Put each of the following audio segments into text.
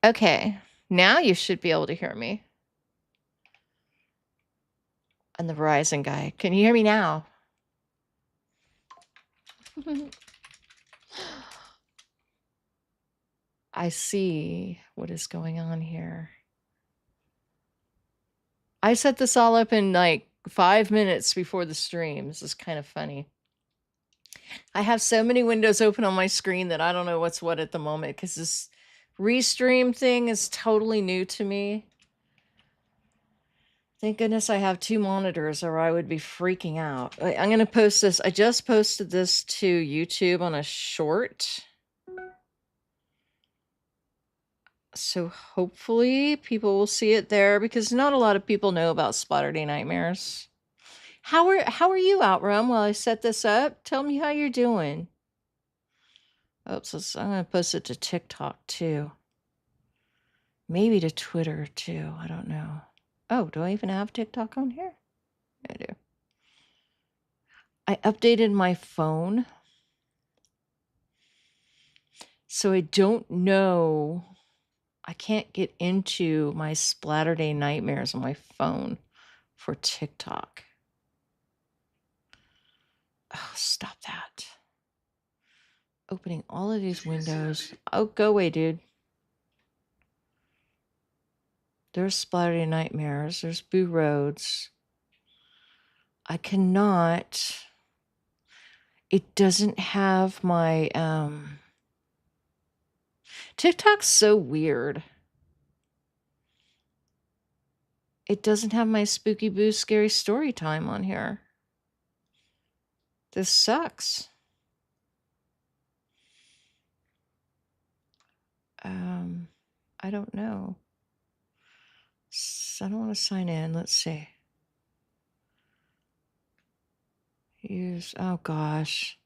Okay, now you should be able to hear me. And the Verizon guy. Can you hear me now? I see what is going on here. I set this all up in like 5 minutes before the stream. This is kind of funny. I have so many windows open on my screen that I don't know what's what at the moment because this restream thing is totally new to me. Thank goodness I have 2 monitors or I would be freaking out. I'm going to post this. I just posted this to YouTube on a short. So hopefully people will see it there because not a lot of people know about Splatterday Nightmares. How are you, Outrun, while I set this up? Tell me how you're doing. Oops, I'm going to post it to TikTok too. Maybe to Twitter too. I don't know. Oh, do I even have TikTok on here? I do. I updated my phone. So I don't know. I can't get into my Splatterday Nightmares on my phone for TikTok. Oh, stop that. Opening all of these windows. Oh, go away, dude. There's Splatterday Nightmares. There's Boo Rhodes. I cannot. It doesn't have my TikTok's so weird. It doesn't have my Spooky Boo Scary Story Time on here. This sucks. I don't know. I don't want to sign in. Let's see. Use, oh gosh.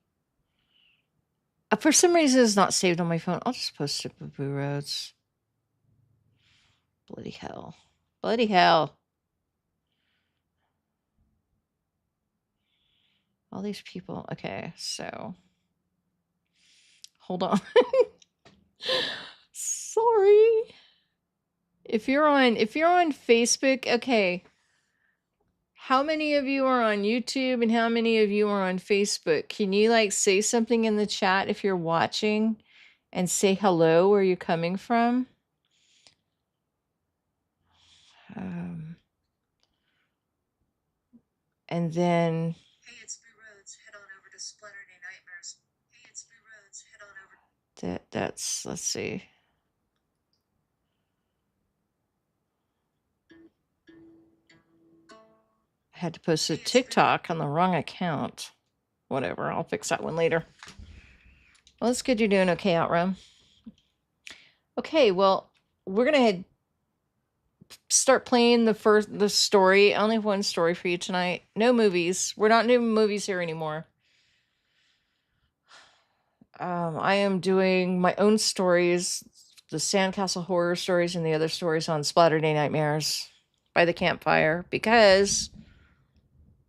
For some reason, it's not saved on my phone. I'll just post it to Boo Rhodes. Bloody hell. Bloody hell. All these people. Okay, so. Hold on. Sorry. If you're on Facebook, okay. How many of you are on YouTube and how many of you are on Facebook? Can you like say something in the chat if you're watching and say hello where you're coming from? And then hey, it's Boo Rhodes. Head on over to Splatterday Nightmares. Hey, it's Boo Rhodes. Head on over. That's let's see. I had to post a TikTok on the wrong account. Whatever, I'll fix that one later. Well, it's good you're doing okay, Outrun. Okay, well, we're gonna start playing the story. I only have one story for you tonight. No movies. We're not doing movies here anymore. I am doing my own stories, the Sandcastle horror stories and the other stories on Splatterday Nightmares by the campfire because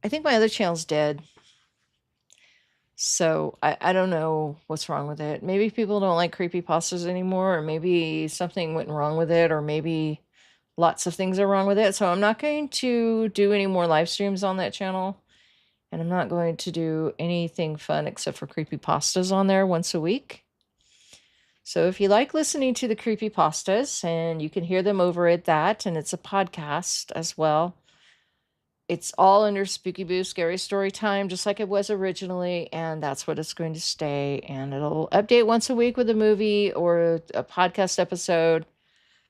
I think my other channel's dead. So I don't know what's wrong with it. Maybe people don't like creepypastas anymore, or maybe something went wrong with it, or maybe lots of things are wrong with it. So I'm not going to do any more live streams on that channel. And I'm not going to do anything fun except for creepypastas on there once a week. So if you like listening to the creepypastas, and you can hear them over at that, and it's a podcast as well. It's all under Spooky Boo Scary Story Time, just like it was originally, and that's what it's going to stay. And it'll update once a week with a movie or a podcast episode,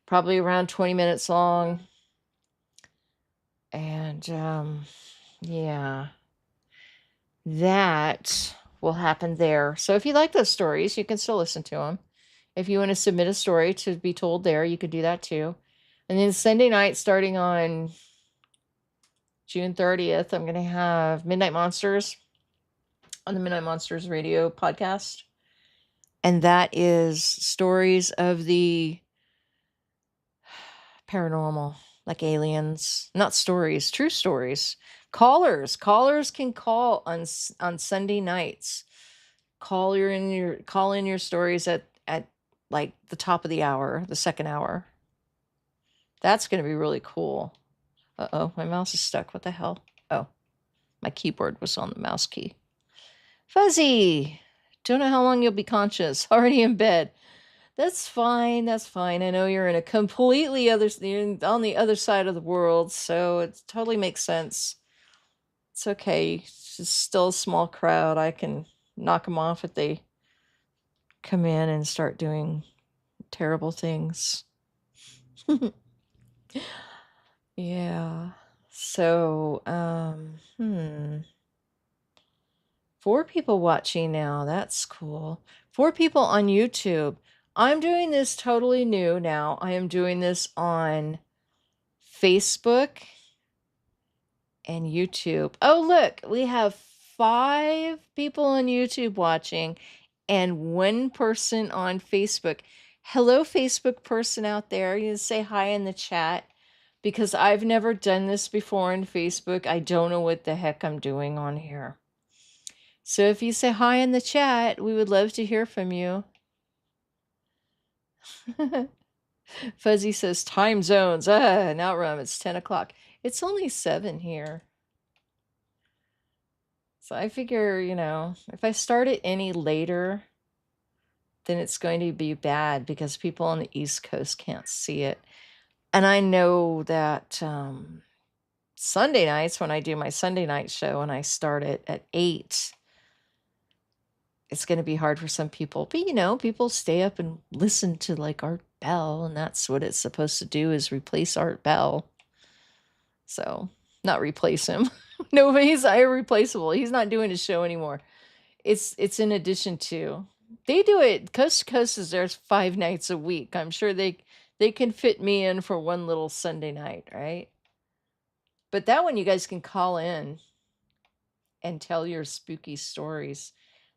probably around 20 minutes long. And yeah, that will happen there. So if you like those stories, you can still listen to them. If you want to submit a story to be told there, you could do that too. And then Sunday night, starting on June 30th, I'm going to have Midnight Monsters on the Midnight Monsters radio podcast. And that is stories of the paranormal, like aliens. Not stories, true stories. Callers can call on Sunday nights. Call in your stories at like the top of the hour, the second hour. That's going to be really cool. Uh-oh, my mouse is stuck. What the hell? Oh, my keyboard was on the mouse key. Fuzzy! Don't know how long you'll be conscious. Already in bed. That's fine. That's fine. I know you're in a completely you're on the other side of the world, so it totally makes sense. It's okay. It's just still a small crowd. I can knock them off if they come in and start doing terrible things. Yeah. So, 4 people watching now. That's cool. 4 people on YouTube. I'm doing this totally new now. I am doing this on Facebook and YouTube. Oh, look, we have 5 people on YouTube watching and 1 person on Facebook. Hello, Facebook person out there. You say hi in the chat because I've never done this before on Facebook. I don't know what the heck I'm doing on here. So if you say hi in the chat, we would love to hear from you. Fuzzy says time zones. Now Rum, it's 10 o'clock. It's only 7 here. So I figure, if I start it any later, then it's going to be bad because people on the East Coast can't see it. And I know that Sunday nights, when I do my Sunday night show and I start it at 8, it's going to be hard for some people. But, people stay up and listen to like Art Bell, and that's what it's supposed to do, is replace Art Bell. So, not replace him. No, but he's irreplaceable. He's not doing his show anymore. It's in addition to. They do it coast to coast. Is there's 5 nights a week. I'm sure they can fit me in for one little Sunday night, right? But that one you guys can call in and tell your spooky stories.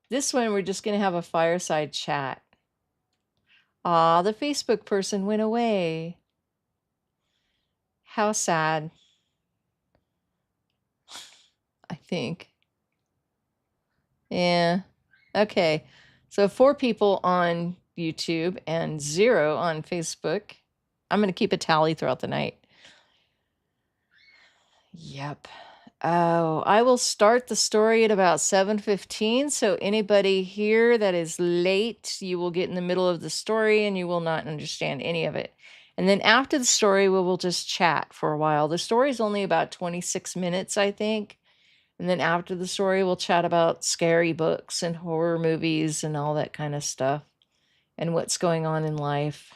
This one we're just going to have a fireside chat. Aw, the Facebook person went away. How sad. I think. Yeah. Okay. So 4 people on YouTube and 0 on Facebook. I'm going to keep a tally throughout the night. Yep. Oh, I will start the story at about 7:15. So anybody here that is late, you will get in the middle of the story and you will not understand any of it. And then after the story, we will just chat for a while. The story is only about 26 minutes, I think. And then after the story, we'll chat about scary books and horror movies and all that kind of stuff and what's going on in life.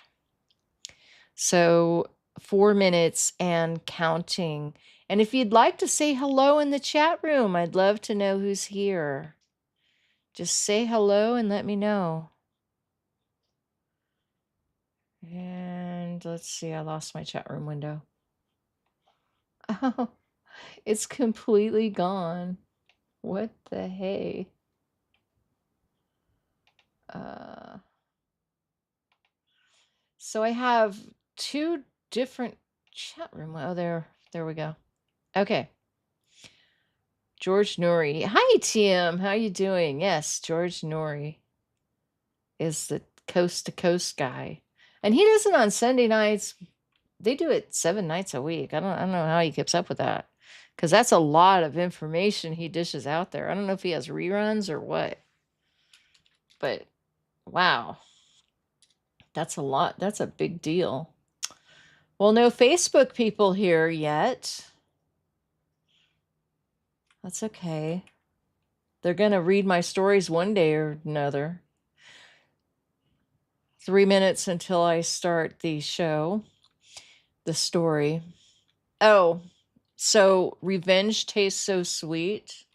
So 4 minutes and counting. And if you'd like to say hello in the chat room, I'd love to know who's here. Just say hello and let me know. And let's see, I lost my chat room window. Oh, it's completely gone. What the hey? So I have 2 different chat room. Oh, there we go. Okay. George Nori. Hi, Tim. How you doing? Yes, George Nori is the coast to coast guy, and he does it on Sunday nights. They do it 7 nights a week. I don't know how he keeps up with that, because that's a lot of information he dishes out there. I don't know if he has reruns or what, but wow, that's a lot. That's a big deal. Well, no Facebook people here yet. That's okay. They're going to read my stories one day or another. 3 minutes until I start the show, the story. Oh, so revenge tastes so sweet,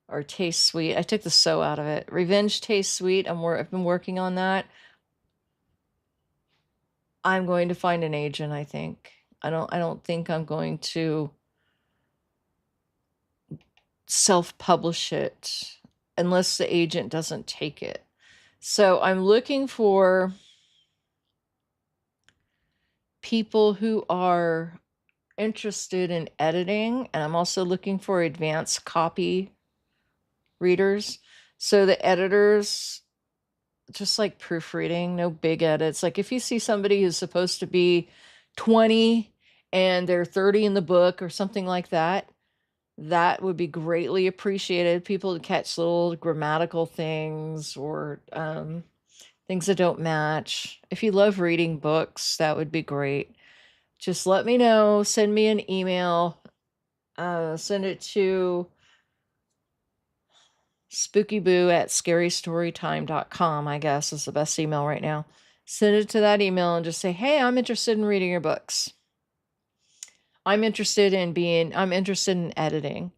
or tastes sweet. I took the so out of it. Revenge tastes sweet. I've been working on that. I'm going to find an agent, I think. I don't think I'm going to self-publish it unless the agent doesn't take it. So I'm looking for people who are interested in editing, and I'm also looking for advanced copy readers. So the editors just like proofreading, no big edits. Like if you see somebody who's supposed to be 20 and they're 30 in the book or something like that, that would be greatly appreciated. People to catch little grammatical things or things that don't match. If you love reading books, that would be great. Just let me know. Send me an email. Send it to spookyboo@scarystorytime.com, I guess is the best email right now. Send it to that email and just say, hey, I'm interested in reading your books. I'm interested in editing.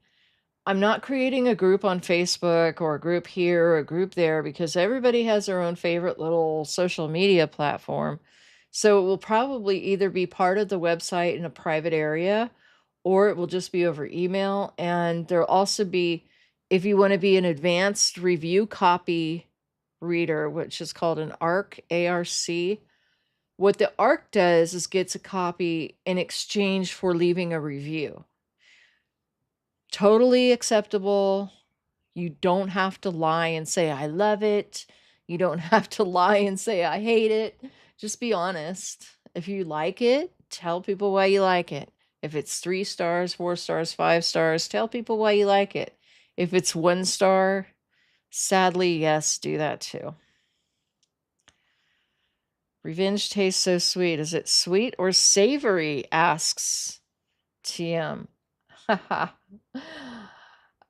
I'm not creating a group on Facebook or a group here or a group there because everybody has their own favorite little social media platform. So it will probably either be part of the website in a private area or it will just be over email. And there'll also be, if you want to be an advanced review copy reader, which is called an ARC, ARC. What the ARC does is gets a copy in exchange for leaving a review. Totally acceptable. You don't have to lie and say, I love it. You don't have to lie and say, I hate it. Just be honest. If you like it, tell people why you like it. If it's 3 stars, 4 stars, 5 stars, tell people why you like it. If it's 1 star, sadly, yes, do that too. Revenge tastes so sweet. Is it sweet or savory? Asks TM.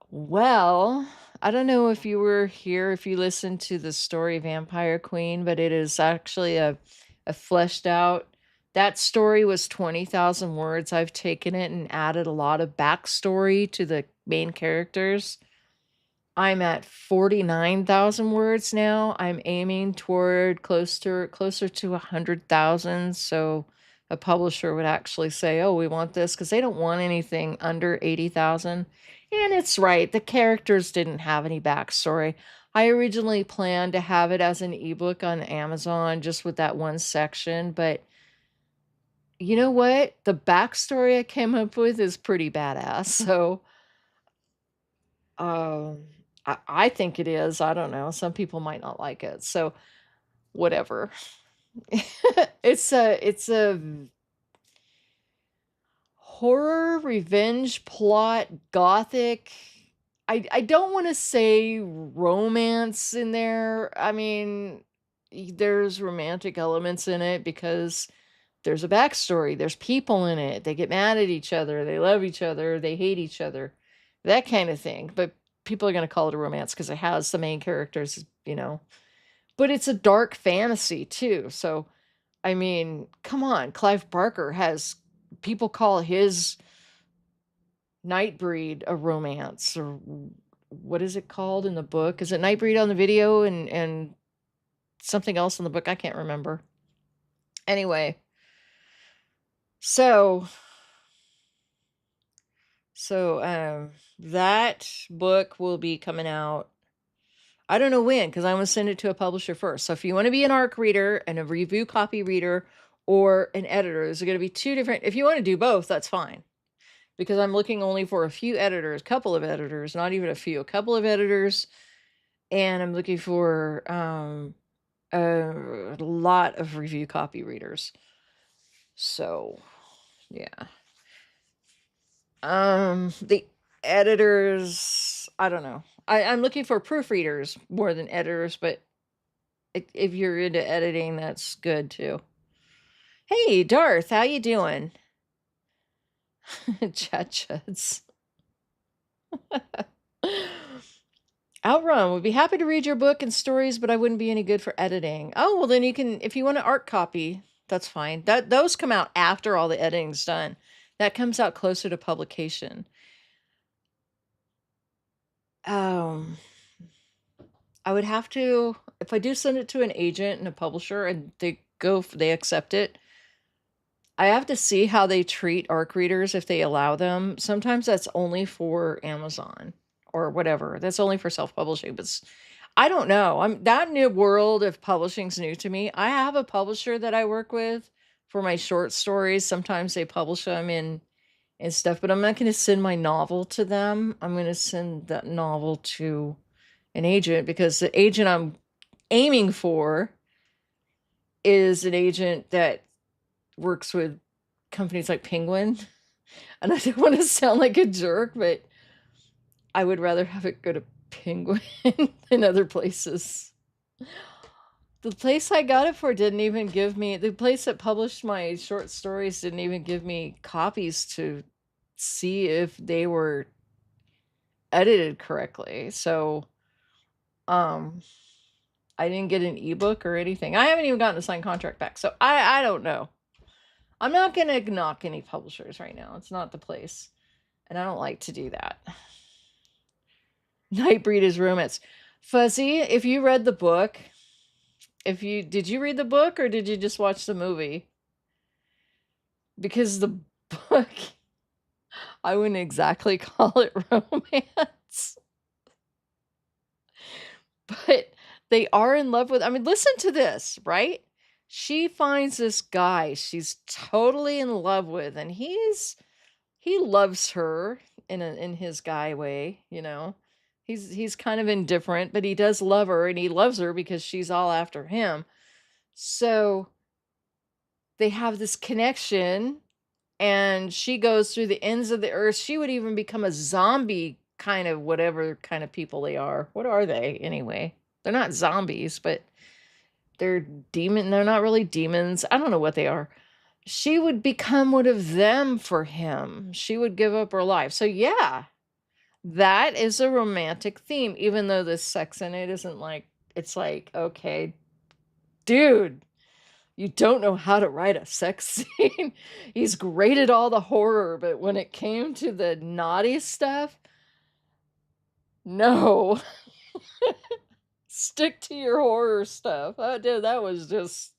Well, I don't know if you were here, if you listened to the story Vampire Queen, but it is actually a fleshed out. That story was 20,000 words. I've taken it and added a lot of backstory to the main characters. I'm at 49,000 words now. I'm aiming toward closer to 100,000. So a publisher would actually say, oh, we want this, because they don't want anything under 80,000. And it's right. The characters didn't have any backstory. I originally planned to have it as an ebook on Amazon just with that one section. But you know what? The backstory I came up with is pretty badass. So I think it is. I don't know. Some people might not like it. So whatever. It's a horror revenge plot gothic. I don't want to say romance in there. I mean, there's romantic elements in it because there's a backstory. There's people in it. They get mad at each other. They love each other. They hate each other. That kind of thing. But people are going to call it a romance because it has the main characters, But it's a dark fantasy too. So, I mean, come on. Clive Barker has people call his Nightbreed a romance, or what is it called in the book? Is it Nightbreed on the video and something else in the book? I can't remember. Anyway, so that book will be coming out. I don't know when, because I'm going to send it to a publisher first. So if you want to be an ARC reader and a review copy reader or an editor, there's going to be 2 different. If you want to do both, that's fine. Because I'm looking only for a few editors, couple of editors, not even a few, a couple of editors. And I'm looking for a lot of review copy readers. So, yeah. The editors, I don't know. I'm looking for proofreaders more than editors, but if you're into editing, that's good too. Hey, Darth, how you doing? Chat chats. Outrun would be happy to read your book and stories, but I wouldn't be any good for editing. Oh, well then you can, if you want an art copy, that's fine. Those come out after all the editing's done. That comes out closer to publication. I would have to, if I do send it to an agent and a publisher and they accept it, I have to see how they treat ARC readers if they allow them. Sometimes that's only for Amazon or whatever. That's only for self-publishing, but I don't know. That new world of publishing's new to me. I have a publisher that I work with for my short stories. Sometimes they publish them in stuff, but I'm not going to send my novel to them. I'm going to send that novel to an agent because the agent I'm aiming for is an agent that works with companies like Penguin. And I don't want to sound like a jerk, but I would rather have it go to Penguin than other places. The place I got it for didn't even give me, the place that published my short stories didn't even give me copies to see if they were edited correctly. So, I didn't get an ebook or anything. I haven't even gotten a signed contract back. So I don't know. I'm not going to knock any publishers right now. It's not the place. And I don't like to do that. Nightbreed is romance. Fuzzy, if you read the book, did you read the book or did you just watch the movie? Because the book, I wouldn't exactly call it romance. But they are in love with, I mean, listen to this, right? She finds this guy she's totally in love with, and he loves her in his guy way, you know. He's kind of indifferent, but he does love her, and he loves her because she's all after him. So they have this connection, and she goes through the ends of the earth. She would even become a zombie kind of whatever kind of people they are. What are they anyway? They're not zombies, but they're not really demons. I don't know what they are. She would become one of them for him. She would give up her life. So yeah, that is a romantic theme, even though the sex in it isn't like, it's like, okay, dude, you don't know how to write a sex scene. He's great at all the horror, but when it came to the naughty stuff, no. Stick to your horror stuff. That was just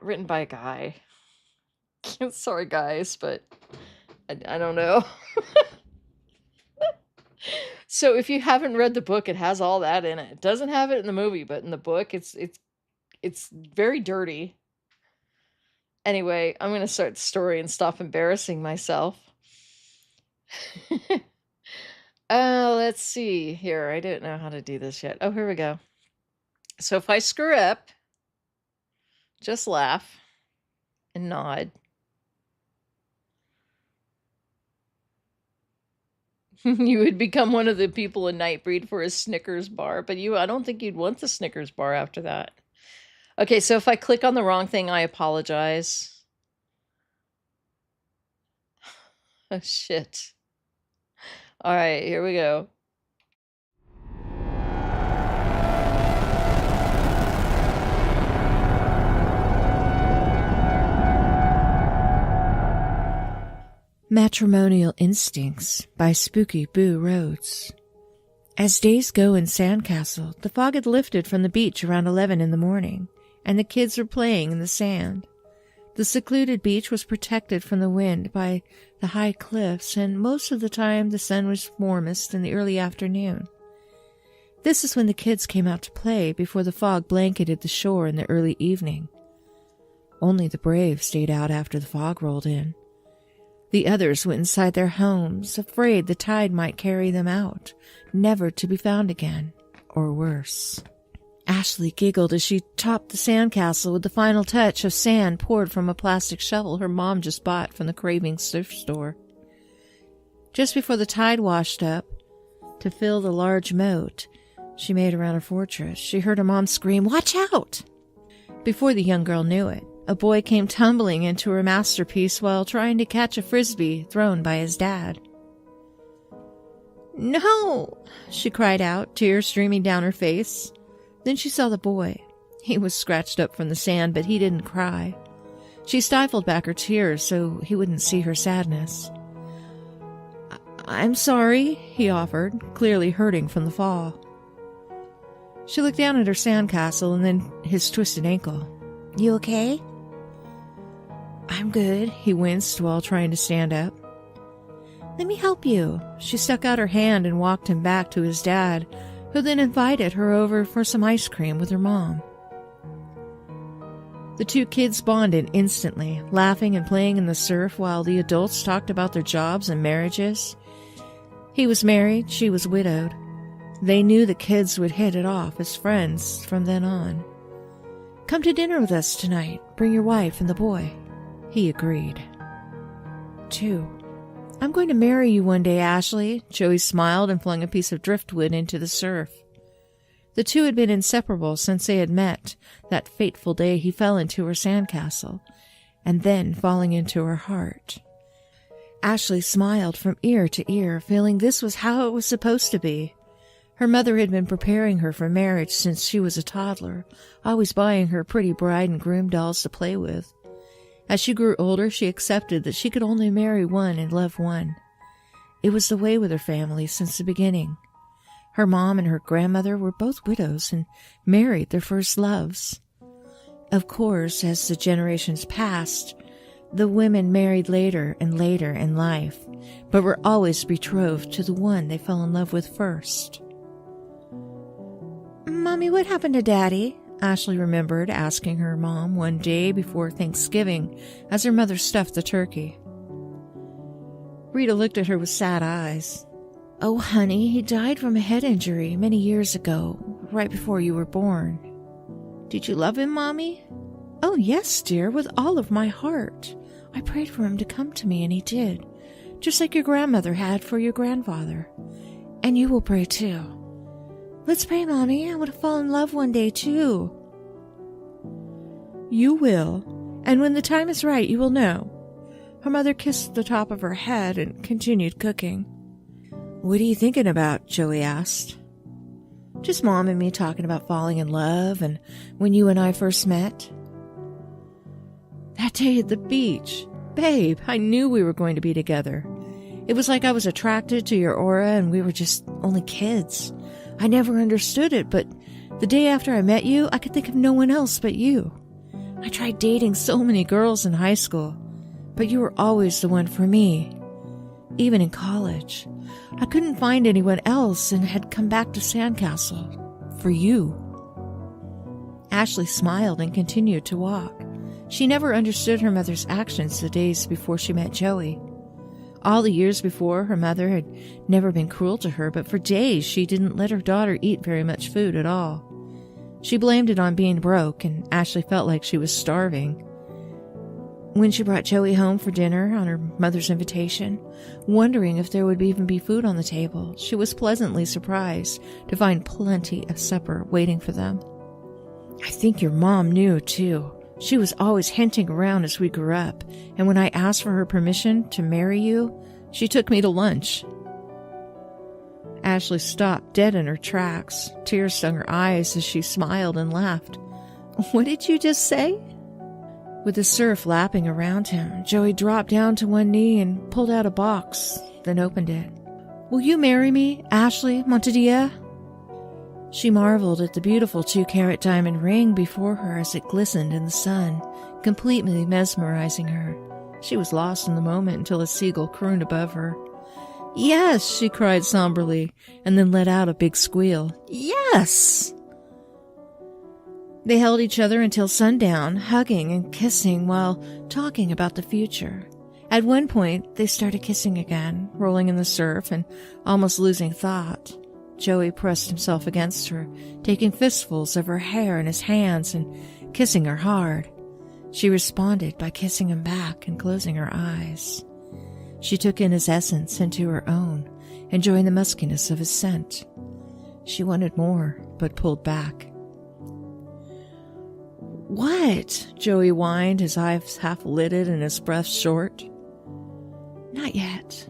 written by a guy. Sorry, guys, but I don't know. So if you haven't read the book, it has all that in it. It doesn't have it in the movie, but in the book, it's very dirty. Anyway, I'm going to start the story and stop embarrassing myself. Let's see here. I don't know how to do this yet. Oh, here we go. So if I screw up, just laugh and nod. You would become one of the people in Nightbreed for a Snickers bar, but I don't think you'd want the Snickers bar after that. Okay, so if I click on the wrong thing, I apologize. Oh, shit. All right, here we go. Matrimonial Instincts by spooky Boo Rhodes. As days go in Sandcastle, the fog had lifted from the beach around 11 in the morning, and the kids were playing in the sand. The secluded beach was protected from the wind by the high cliffs, and most of the time the sun was warmest in the early afternoon. This is when the kids came out to play before the fog blanketed the shore in the early evening. Only the brave stayed out after the fog rolled in. The others went inside their homes, afraid the tide might carry them out, never to be found again, or worse. Ashley giggled as she topped the sandcastle with the final touch of sand poured from a plastic shovel her mom just bought from the Craving thrift store. Just before the tide washed up to fill the large moat she made around her fortress, she heard her mom scream, "Watch out!" Before the young girl knew it, a boy came tumbling into her masterpiece while trying to catch a frisbee thrown by his dad. "No!" she cried out, tears streaming down her face. Then she saw the boy. He was scratched up from the sand, but he didn't cry. She stifled back her tears so he wouldn't see her sadness. "I'm sorry," he offered, clearly hurting from the fall. She looked down at her sandcastle and then his twisted ankle. "You okay?" "I'm good," he winced while trying to stand up. "Let me help you." She stuck out her hand and walked him back to his dad, who then invited her over for some ice cream with her mom. The two kids bonded instantly, laughing and playing in the surf while the adults talked about their jobs and marriages. He was married, she was widowed. They knew the kids would hit it off as friends from then on. "Come to dinner with us tonight. Bring your wife and the boy." He agreed. 2. "I'm going to marry you one day, Ashley." Joey smiled and flung a piece of driftwood into the surf. The two had been inseparable since they had met that fateful day he fell into her sandcastle, and then falling into her heart. Ashley smiled from ear to ear, feeling this was how it was supposed to be. Her mother had been preparing her for marriage since she was a toddler, always buying her pretty bride and groom dolls to play with. As she grew older, she accepted that she could only marry one and love one. It was the way with her family since the beginning. Her mom and her grandmother were both widows and married their first loves. Of course, as the generations passed, the women married later and later in life, but were always betrothed to the one they fell in love with first. "Mommy, what happened to Daddy?" Ashley remembered asking her mom one day before Thanksgiving as her mother stuffed the turkey. Rita looked at her with sad eyes. "Oh, honey, he died from a head injury many years ago, right before you were born." "Did you love him, Mommy?" "Oh, yes, dear, with all of my heart. I prayed for him to come to me, and he did, just like your grandmother had for your grandfather. And you will pray, too." "Let's pray, Mommy. I want to fall in love one day, too." "You will, and when the time is right, you will know." Her mother kissed the top of her head and continued cooking. "What are you thinking about?" Joey asked. "Just Mom and me talking about falling in love and when you and I first met." "That day at the beach. Babe, I knew we were going to be together. It was like I was attracted to your aura and we were just only kids. I never understood it, but the day after I met you, I could think of no one else but you. I tried dating so many girls in high school, but you were always the one for me. Even in college, I couldn't find anyone else and had come back to Sandcastle for you." Ashley smiled and continued to walk. She never understood her mother's actions the days before she met Joey. All the years before, her mother had never been cruel to her, but for days she didn't let her daughter eat very much food at all. She blamed it on being broke, and Ashley felt like she was starving. When she brought Joey home for dinner on her mother's invitation, wondering if there would even be food on the table, she was pleasantly surprised to find plenty of supper waiting for them. "I think your mom knew, too. She was always hinting around as we grew up, and when I asked for her permission to marry you, she took me to lunch." Ashley stopped dead in her tracks. Tears stung her eyes as she smiled and laughed. "What did you just say?" With the surf lapping around him, Joey dropped down to one knee and pulled out a box, then opened it. "Will you marry me, Ashley Montedia?" She marveled at the beautiful 2-carat diamond ring before her as it glistened in the sun, completely mesmerizing her. She was lost in the moment until a seagull crooned above her. "Yes," she cried somberly, and then let out a big squeal. "Yes!" They held each other until sundown, hugging and kissing while talking about the future. At one point, they started kissing again, rolling in the surf and almost losing thought. Joey pressed himself against her, taking fistfuls of her hair in his hands and kissing her hard. She responded by kissing him back and closing her eyes. She took in his essence into her own, enjoying the muskiness of his scent. She wanted more, but pulled back. "What?" Joey whined, his eyes half-lidded and his breath short. "Not yet."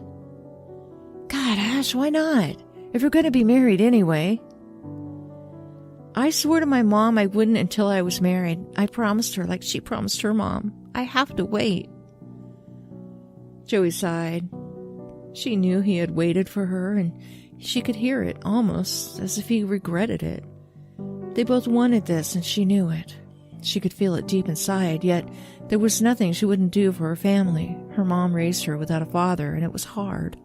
"God, Ash, why not? If we're going to be married anyway." "I swore to my mom I wouldn't until I was married. I promised her like she promised her mom. I have to wait." Joey sighed. She knew he had waited for her, and she could hear it, almost as if he regretted it. They both wanted this, and she knew it. She could feel it deep inside, yet there was nothing she wouldn't do for her family. Her mom raised her without a father, and it was hard.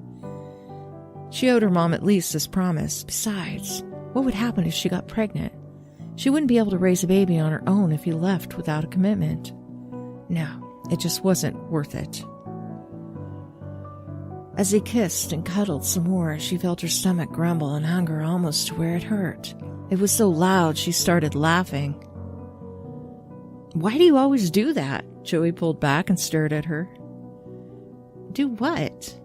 She owed her mom at least this promise. Besides, what would happen if she got pregnant? She wouldn't be able to raise a baby on her own if he left without a commitment. No, it just wasn't worth it. As they kissed and cuddled some more, she felt her stomach grumble and hunger almost to where it hurt. It was so loud she started laughing. "Why do you always do that?" Joey pulled back and stared at her. "Do what?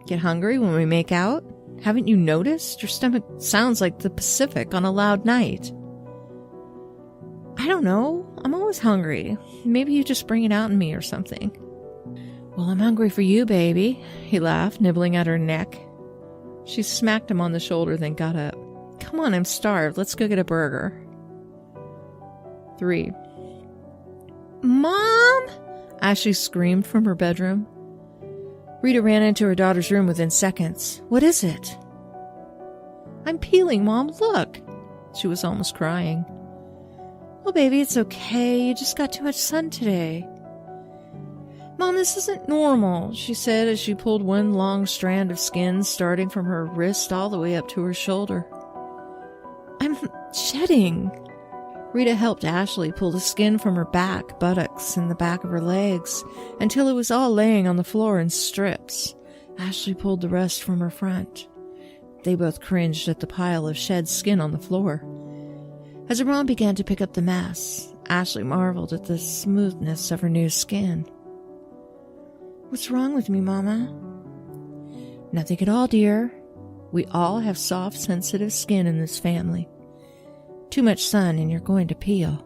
Get hungry when we make out? Haven't you noticed? Your stomach sounds like the Pacific on a loud night." "I don't know. I'm always hungry. Maybe you just bring it out in me or something." "Well, I'm hungry for you, baby," he laughed, nibbling at her neck. She smacked him on the shoulder, then got up. "Come on, I'm starved. Let's go get a burger." 3. "Mom!" Ashley screamed from her bedroom. Rita ran into her daughter's room within seconds. "What is it?" "I'm peeling, Mom. Look." She was almost crying. "Oh, baby, it's okay. You just got too much sun today." "Mom, this isn't normal," she said as she pulled one long strand of skin starting from her wrist all the way up to her shoulder. "I'm shedding." Rita helped Ashley pull the skin from her back, buttocks, and the back of her legs until it was all laying on the floor in strips. Ashley pulled the rest from her front. They both cringed at the pile of shed skin on the floor. As her mom began to pick up the mess, Ashley marveled at the smoothness of her new skin. "What's wrong with me, Mama?" "Nothing at all, dear. We all have soft, sensitive skin in this family. Too much sun and you're going to peel."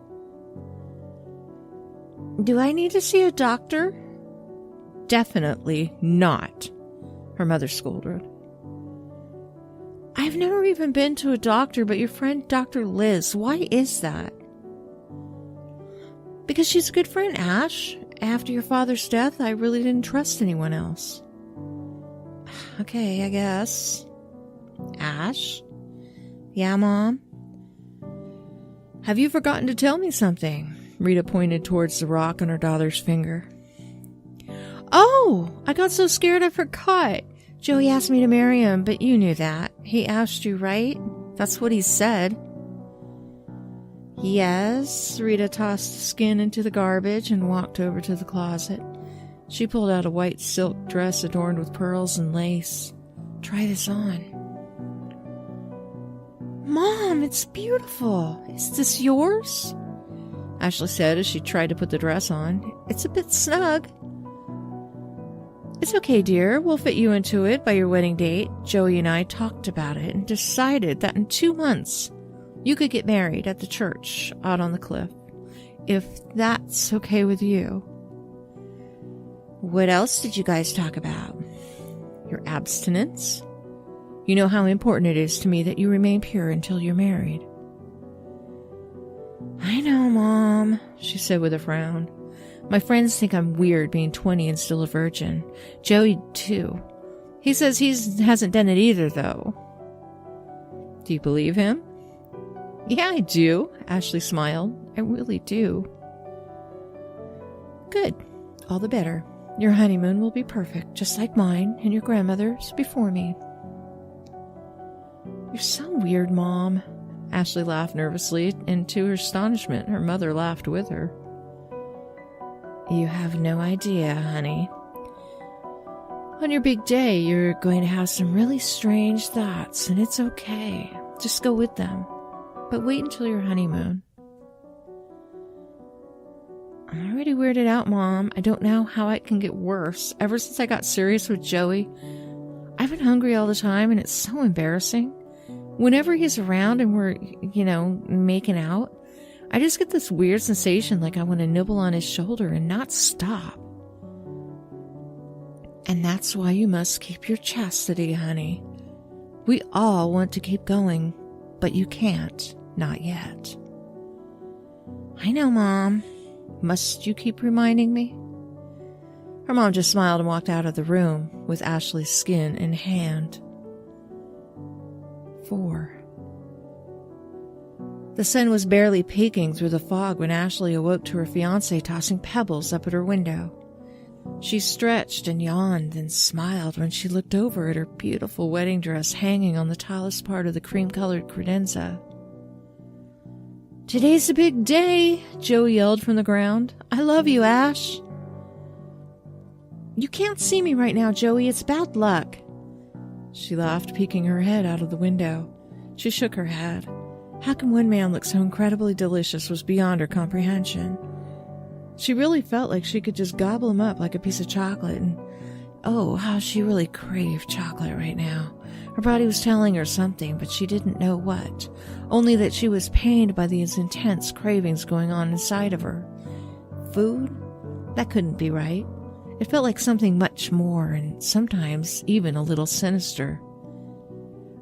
"Do I need to see a doctor?" "Definitely not," her mother scolded. "I've never even been to a doctor but your friend Dr. Liz. Why is that?" "Because she's a good friend, Ash. After your father's death, I really didn't trust anyone else." "Okay, I guess." "Ash?" "Yeah, Mom?" "Have you forgotten to tell me something?" Rita pointed towards the rock on her daughter's finger. "Oh, I got so scared I forgot. Joey asked me to marry him, but you knew that. He asked you, right? That's what he said." "Yes." Rita tossed the skin into the garbage and walked over to the closet. She pulled out a white silk dress adorned with pearls and lace. "Try this on." "Mom, it's beautiful. Is this yours?" Ashley said as she tried to put the dress on. "It's a bit snug." "It's okay, dear. We'll fit you into it by your wedding date. Joey and I talked about it and decided that in 2 months you could get married at the church out on the cliff, if that's okay with you." "What else did you guys talk about?" "Your abstinence. You know how important it is to me that you remain pure until you're married." "I know, Mom," she said with a frown. "My friends think I'm weird being 20 and still a virgin. Joey, too. He says he hasn't done it either, though." "Do you believe him?" "Yeah, I do," Ashley smiled. "I really do." "Good. All the better. Your honeymoon will be perfect, just like mine and your grandmother's before me." "You're so weird, Mom." Ashley laughed nervously, and to her astonishment, her mother laughed with her. "You have no idea, honey. On your big day, you're going to have some really strange thoughts, and it's okay. Just go with them. But wait until your honeymoon." "I'm already weirded out, Mom. I don't know how it can get worse. Ever since I got serious with Joey, I've been hungry all the time, and it's so embarrassing. Whenever he's around and we're, making out, I just get this weird sensation like I want to nibble on his shoulder and not stop. And that's why you must keep your chastity, honey. We all want to keep going, but you can't. Not yet." "I know, Mom. Must you keep reminding me?" Her mom just smiled and walked out of the room with Ashley's skin in hand. 4. The sun was barely peeking through the fog when Ashley awoke to her fiancé tossing pebbles up at her window. She stretched and yawned, then smiled when she looked over at her beautiful wedding dress hanging on the tallest part of the cream-colored credenza. "Today's a big day," Joe yelled from the ground. "I love you, Ash." You can't see me right now, Joey. It's bad luck. She laughed, peeking her head out of the window. She shook her head. How can one man look so incredibly delicious was beyond her comprehension. She really felt like she could just gobble him up like a piece of chocolate, and oh, how she really craved chocolate right now. Her body was telling her something, but she didn't know what, only that she was pained by these intense cravings going on inside of her. Food? That couldn't be right. It felt like something much more, and sometimes even a little sinister.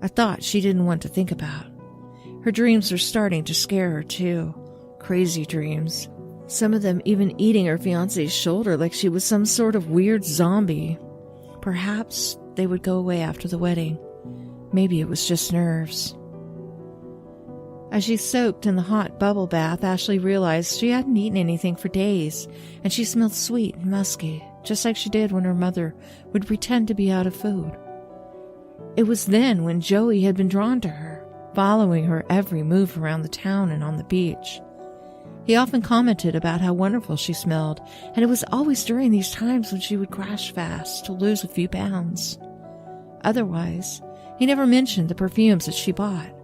A thought she didn't want to think about. Her dreams were starting to scare her, too. Crazy dreams. Some of them even eating her fiancé's shoulder like she was some sort of weird zombie. Perhaps they would go away after the wedding. Maybe it was just nerves. As she soaked in the hot bubble bath, Ashley realized she hadn't eaten anything for days, and she smelled sweet and musky, just like she did when her mother would pretend to be out of food. It was then when Joey had been drawn to her, following her every move around the town and on the beach. He often commented about how wonderful she smelled, and it was always during these times when she would crash fast to lose a few pounds. Otherwise, he never mentioned the perfumes that she bought.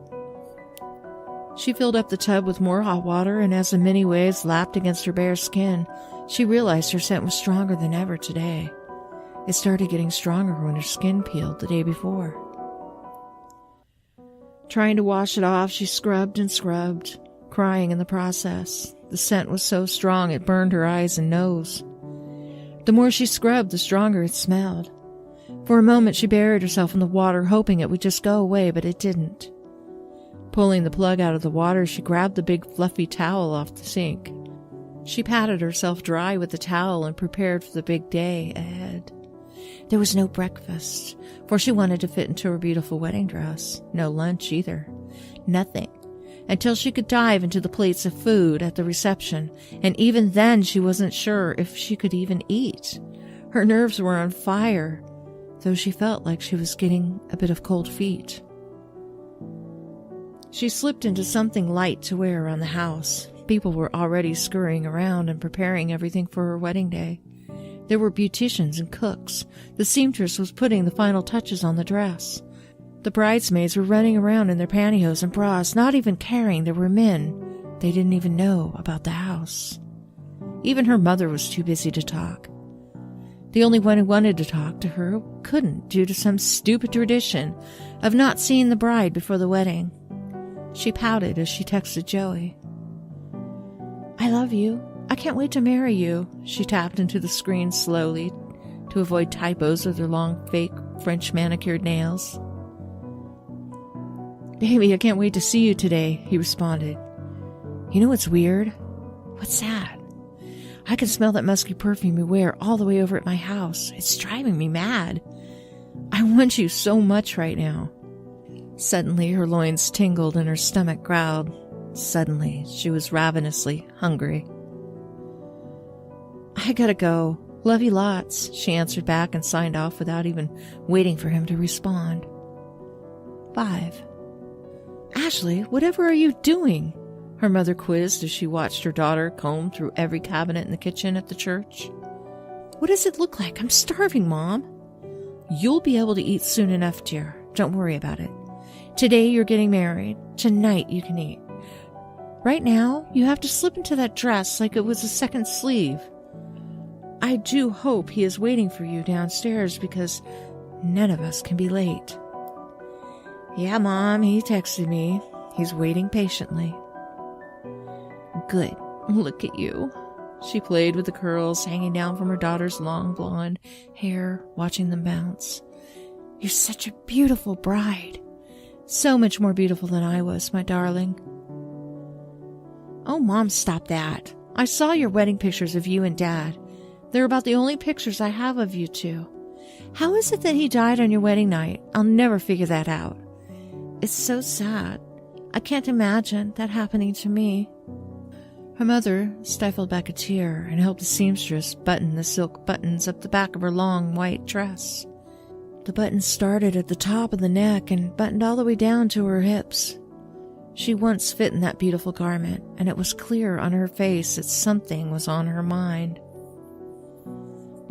She filled up the tub with more hot water, and as the many waves lapped against her bare skin, she realized her scent was stronger than ever today. It started getting stronger when her skin peeled the day before. Trying to wash it off, she scrubbed and scrubbed, crying in the process. The scent was so strong it burned her eyes and nose. The more she scrubbed, the stronger it smelled. For a moment she buried herself in the water, hoping it would just go away, but it didn't. Pulling the plug out of the water, she grabbed the big fluffy towel off the sink. She patted herself dry with the towel and prepared for the big day ahead. There was no breakfast, for she wanted to fit into her beautiful wedding dress. No lunch either. Nothing. Until she could dive into the plates of food at the reception, and even then she wasn't sure if she could even eat. Her nerves were on fire, though she felt like she was getting a bit of cold feet. She slipped into something light to wear around the house. People were already scurrying around and preparing everything for her wedding day. There were beauticians and cooks. The seamstress was putting the final touches on the dress. The bridesmaids were running around in their pantyhose and bras, not even caring there were men they didn't even know about the house. Even her mother was too busy to talk. The only one who wanted to talk to her couldn't due to some stupid tradition of not seeing the bride before the wedding. She pouted as she texted Joey. "I love you. I can't wait to marry you." She tapped into the screen slowly to avoid typos with her long, fake French manicured nails. "Baby, I can't wait to see you today," he responded. "You know what's weird?" "What's that?" "I can smell that musky perfume you wear all the way over at my house. It's driving me mad. I want you so much right now." Suddenly, her loins tingled and her stomach growled. Suddenly, she was ravenously hungry. "I gotta go. Love you lots," she answered back and signed off without even waiting for him to respond. 5. "Ashley, whatever are you doing?" her mother quizzed as she watched her daughter comb through every cabinet in the kitchen at the church. "What does it look like? I'm starving, Mom." "You'll be able to eat soon enough, dear. Don't worry about it. Today you're getting married. Tonight you can eat. Right now, you have to slip into that dress like it was a second sleeve. I do hope he is waiting for you downstairs because none of us can be late." "Yeah, Mom, he texted me. He's waiting patiently." "Good. Look at you." She played with the curls hanging down from her daughter's long blonde hair, watching them bounce. "You're such a beautiful bride. So much more beautiful than I was, my darling." "Oh, Mom, stop that. I saw your wedding pictures of you and Dad. They're about the only pictures I have of you two. How is it that he died on your wedding night? I'll never figure that out. It's so sad. I can't imagine that happening to me." Her mother stifled back a tear and helped the seamstress button the silk buttons up the back of her long white dress. The buttons started at the top of the neck and buttoned all the way down to her hips. She once fit in that beautiful garment, and it was clear on her face that something was on her mind.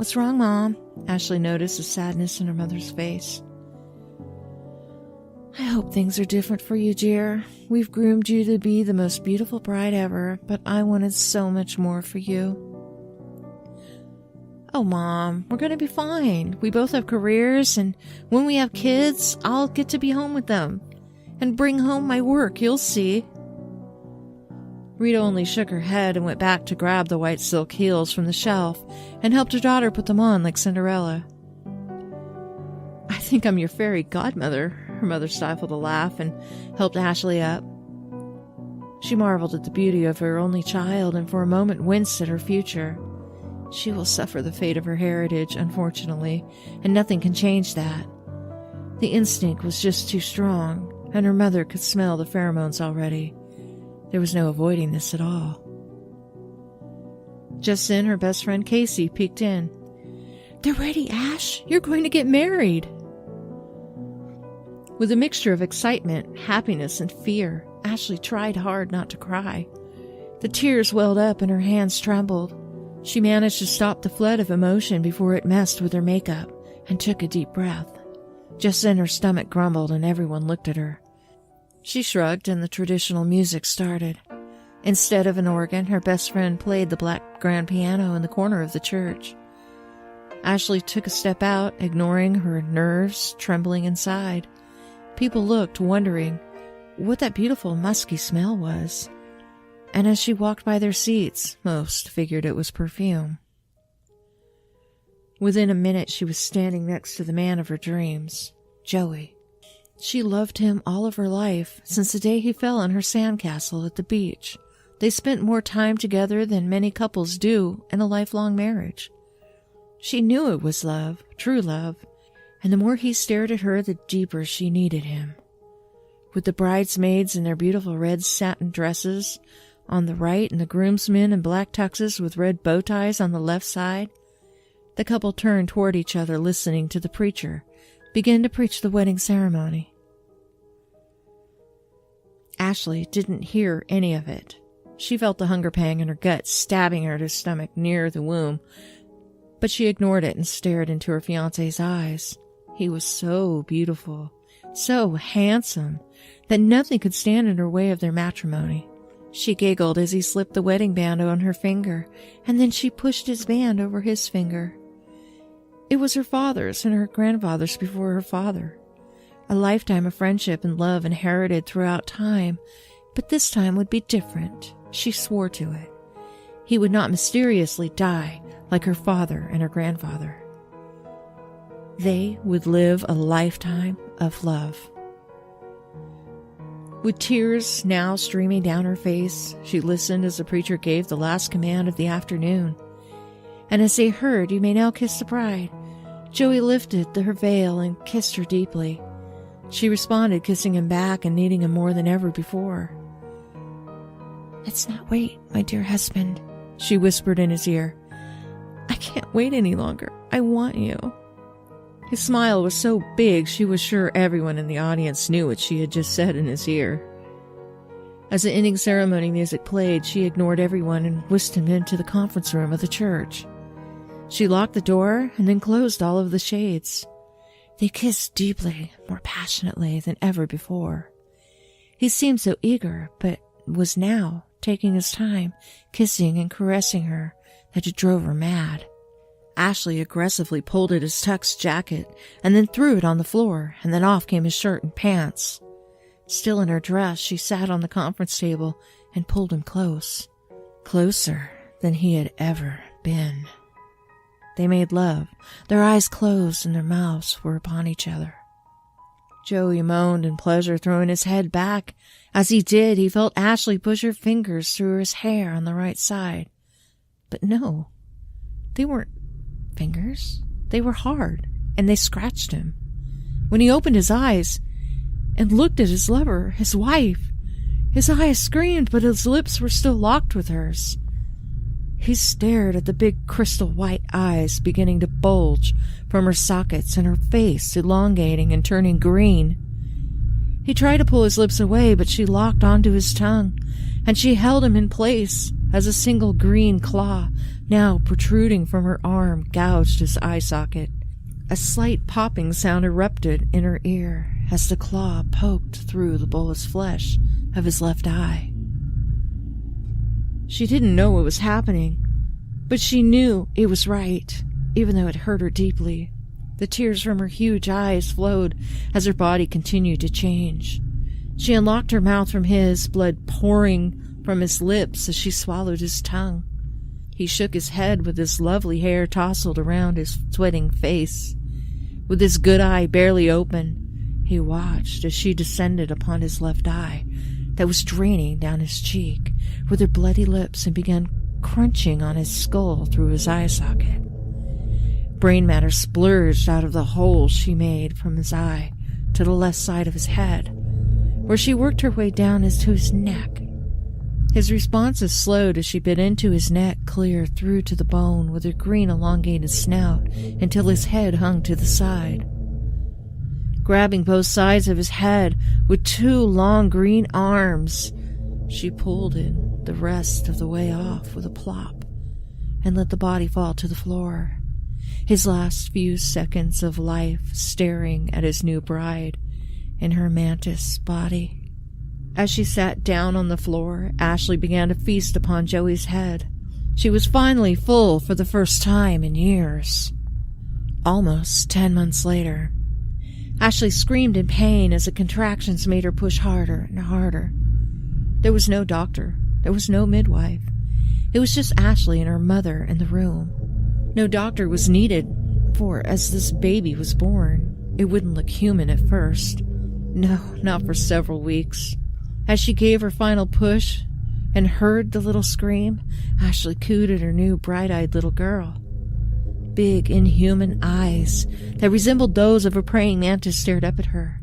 What's wrong, Mom? Ashley noticed the sadness in her mother's face. I hope things are different for you, dear. We've groomed you to be the most beautiful bride ever, but I wanted so much more for you. Oh, Mom, we're going to be fine. We both have careers, and when we have kids, I'll get to be home with them and bring home my work, you'll see. Rita only shook her head and went back to grab the white silk heels from the shelf and helped her daughter put them on like Cinderella. I think I'm your fairy godmother, her mother stifled a laugh and helped Ashley up. She marveled at the beauty of her only child and for a moment winced at her future. She will suffer the fate of her heritage, unfortunately, and nothing can change that. The instinct was just too strong, and her mother could smell the pheromones already. There was no avoiding this at all. Just then, her best friend Casey peeked in. They're ready, Ash. You're going to get married. With a mixture of excitement, happiness, and fear, Ashley tried hard not to cry. The tears welled up and her hands trembled. She managed to stop the flood of emotion before it messed with her makeup and took a deep breath. Just then her stomach grumbled and everyone looked at her. She shrugged and the traditional music started. Instead of an organ, her best friend played the black grand piano in the corner of the church. Ashley took a step out, ignoring her nerves trembling inside. People looked, wondering what that beautiful musky smell was. And as she walked by their seats, most figured it was perfume. Within a minute, she was standing next to the man of her dreams, Joey. She loved him all of her life, since the day he fell in her sandcastle at the beach. They spent more time together than many couples do in a lifelong marriage. She knew it was love, true love, and the more he stared at her, the deeper she needed him. With the bridesmaids in their beautiful red satin dresses on the right and the groomsmen in black tuxes with red bow ties on the left side, the couple turned toward each other, listening to the preacher begin to preach the wedding ceremony. Ashley didn't hear any of it. She felt the hunger pang in her gut stabbing her to stomach near the womb, but she ignored it and stared into her fiancé's eyes. He was so beautiful, so handsome, that nothing could stand in her way of their matrimony. She giggled as he slipped the wedding band on her finger, and then she pushed his band over his finger. It was her father's and her grandfather's before her father. A lifetime of friendship and love inherited throughout time, but this time would be different. She swore to it. He would not mysteriously die like her father and her grandfather. They would live a lifetime of love. With tears now streaming down her face, she listened as the preacher gave the last command of the afternoon. And as they heard, "You may now kiss the bride," Joey lifted her veil and kissed her deeply. She responded, kissing him back and needing him more than ever before. "Let's not wait, my dear husband," she whispered in his ear. "I can't wait any longer. I want you." His smile was so big she was sure everyone in the audience knew what she had just said in his ear. As the ending ceremony music played, she ignored everyone and whisked him into the conference room of the church. She locked the door and then closed all of the shades. They kissed deeply, more passionately than ever before. He seemed so eager, but was now taking his time, kissing and caressing her, that it drove her mad. Ashley aggressively pulled at his tux jacket and then threw it on the floor, and then off came his shirt and pants. Still in her dress, she sat on the conference table and pulled him close, closer than he had ever been. They made love, their eyes closed and their mouths were upon each other. Joey moaned in pleasure, throwing his head back. As he did, he felt Ashley push her fingers through his hair on the right side. But no, they weren't fingers. They were hard, and they scratched him. When he opened his eyes and looked at his lover, his wife, his eyes screamed, but his lips were still locked with hers. He stared at the big crystal white eyes beginning to bulge from her sockets and her face elongating and turning green. He tried to pull his lips away, but she locked onto his tongue, and she held him in place as a single green claw now protruding from her arm, gouged his eye socket. A slight popping sound erupted in her ear as the claw poked through the bulbous flesh of his left eye. She didn't know what was happening, but she knew it was right, even though it hurt her deeply. The tears from her huge eyes flowed as her body continued to change. She unlocked her mouth from his, blood pouring from his lips as she swallowed his tongue. He shook his head with his lovely hair tousled around his sweating face. With his good eye barely open, he watched as she descended upon his left eye that was draining down his cheek with her bloody lips and began crunching on his skull through his eye socket. Brain matter splurged out of the hole she made from his eye to the left side of his head, where she worked her way down into his neck. His responses slowed as she bit into his neck clear through to the bone with her green elongated snout until his head hung to the side. Grabbing both sides of his head with two long green arms, she pulled it the rest of the way off with a plop and let the body fall to the floor. His last few seconds of life staring at his new bride in her mantis body. As she sat down on the floor, Ashley began to feast upon Joey's head. She was finally full for the first time in years. Almost 10 months later, Ashley screamed in pain as the contractions made her push harder and harder. There was no doctor. There was no midwife. It was just Ashley and her mother in the room. No doctor was needed, for as this baby was born, it wouldn't look human at first. No, not for several weeks. As she gave her final push and heard the little scream, Ashley cooed at her new bright-eyed little girl. Big, inhuman eyes that resembled those of a praying mantis stared up at her.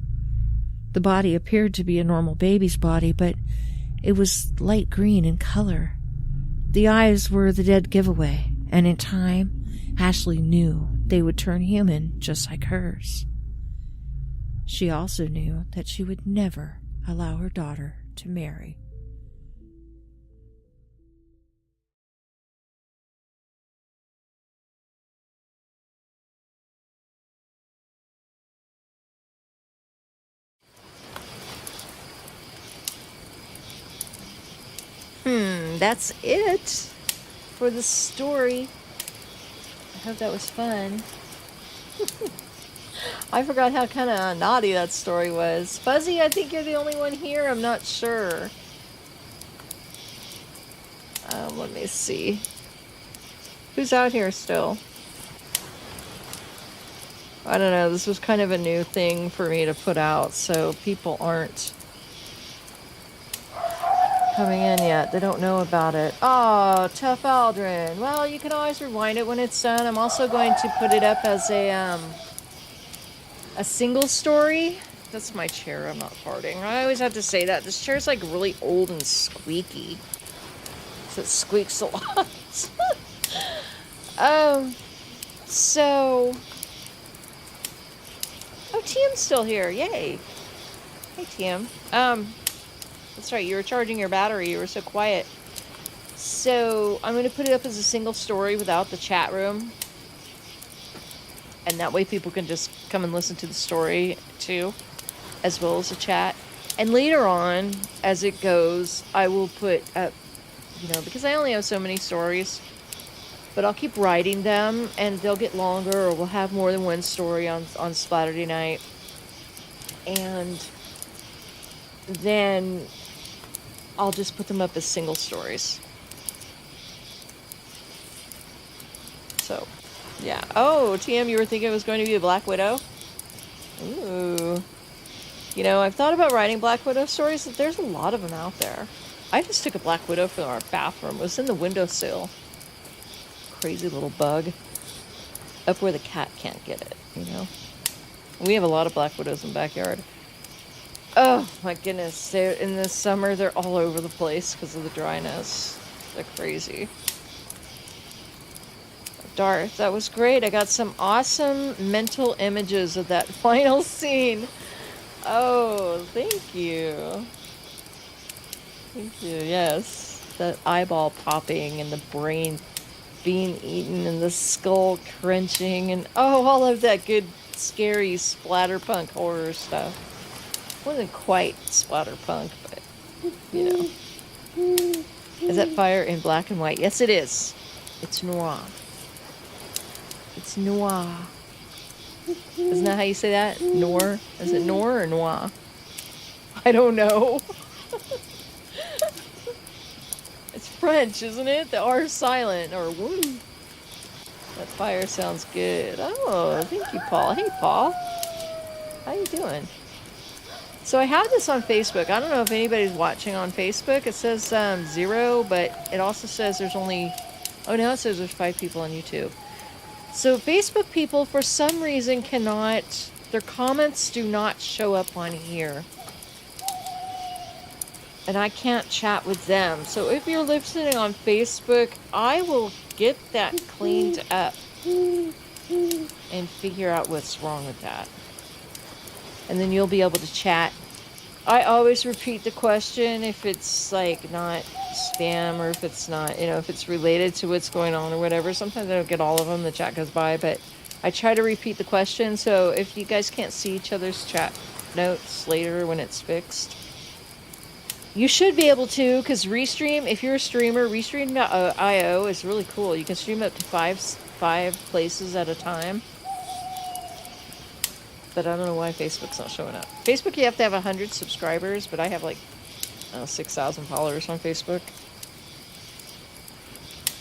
The body appeared to be a normal baby's body, but it was light green in color. The eyes were the dead giveaway, and in time, Ashley knew they would turn human just like hers. She also knew that she would never allow her daughter to marry. That's it for the story. I hope that was fun. I forgot how kind of naughty that story was. Fuzzy, I think you're the only one here. I'm not sure. Let me see. Who's out here still? I don't know. This was kind of a new thing for me to put out, so people aren't coming in yet. They don't know about it. Oh, Tough Aldrin. Well, you can always rewind it when it's done. I'm also going to put it up as a single story. That's my chair. I'm not farting. I always have to say that. This chair's like really old and squeaky. So it squeaks a lot. So... Oh, TM's still here. Yay. Hey, TM. That's right. You were charging your battery. You were so quiet. So I'm going to put it up as a single story without the chat room. And that way people can just come and listen to the story too, as well as the chat. And later on, as it goes, I will put up, because I only have so many stories, but I'll keep writing them and they'll get longer, or we'll have more than one story on Splatterday night. And then I'll just put them up as single stories. So, yeah. Oh, TM, you were thinking it was going to be a Black Widow? Ooh. I've thought about writing Black Widow stories. There's a lot of them out there. I just took a Black Widow from our bathroom. It was in the windowsill. Crazy little bug. Up where the cat can't get it, We have a lot of Black Widows in the backyard. Oh, my goodness. In the summer, they're all over the place because of the dryness. They're crazy. Darth, that was great. I got some awesome mental images of that final scene. Oh, thank you. Thank you, yes. That eyeball popping and the brain being eaten and the skull crunching and all of that good scary splatterpunk horror stuff. Wasn't quite splatterpunk, but you know. Is that fire in black and white? Yes, it is. It's noir. It's noir. Isn't that how you say that? Noir? Is it noir or noir? I don't know. It's French, isn't it? The R is silent, or woo. That fire sounds good. Oh, thank you, Paul. Hey, Paul. How you doing? So I have this on Facebook. I don't know if anybody's watching on Facebook. It says 0, but it also says there's only... Oh, now it says there's 5 people on YouTube. So Facebook people, for some reason, cannot... Their comments do not show up on here. And I can't chat with them. So if you're listening on Facebook, I will get that cleaned up and figure out what's wrong with that. And then you'll be able to chat. I always repeat the question if it's like not spam or if it's not, you know, if it's related to what's going on or whatever. Sometimes I don't get all of them, the chat goes by, but I try to repeat the question. So if you guys can't see each other's chat notes later when it's fixed, you should be able to, because Restream, if you're a streamer, Restream.io is really cool. You can stream up to five places at a time. But I don't know why Facebook's not showing up. Facebook, you have to have 100 subscribers, but I have like 6,000 followers on Facebook.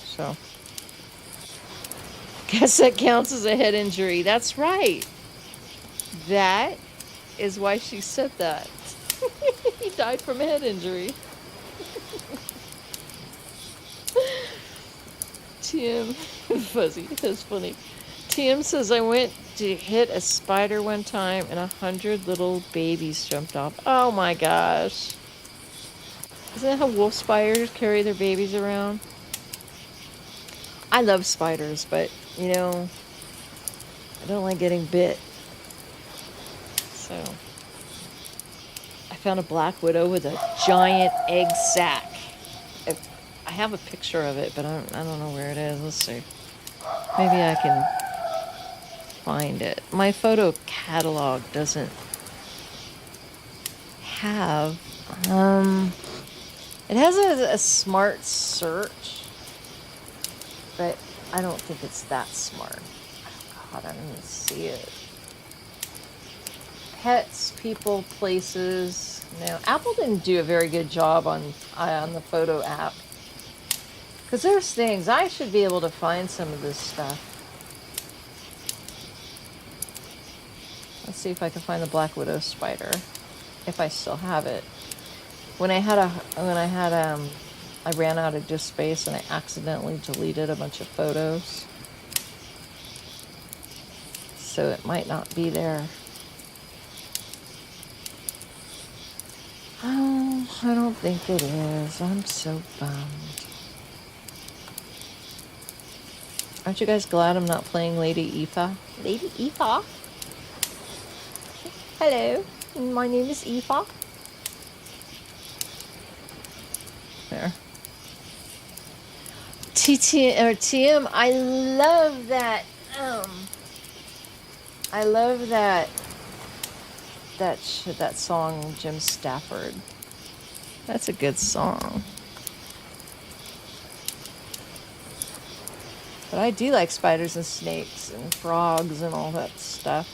So, guess that counts as a head injury. That's right. That is why she said that. He died from a head injury. TM, fuzzy, that's funny. TM says, I went to hit a spider one time and 100 little babies jumped off. Oh my gosh. Isn't that how wolf spiders carry their babies around? I love spiders, but, you know, I don't like getting bit. So, I found a black widow with a giant egg sac. I have a picture of it, but I don't know where it is. Let's see. Maybe I can find it. My photo catalog doesn't have... it has a smart search, but I don't think it's that smart. Oh God, I don't even see it. Pets, people, places. No, Apple didn't do a very good job on the photo app. Because there's things, I should be able to find some of this stuff. Let's see if I can find the Black Widow spider, if I still have it. I ran out of disk space and I accidentally deleted a bunch of photos. So it might not be there. Oh, I don't think it is. I'm so bummed. Aren't you guys glad I'm not playing Lady Aoife? Lady Aoife? Hello, my name is Aoife. There. TM, I love that. I love that song, Jim Stafford. That's a good song. But I do like spiders and snakes and frogs and all that stuff.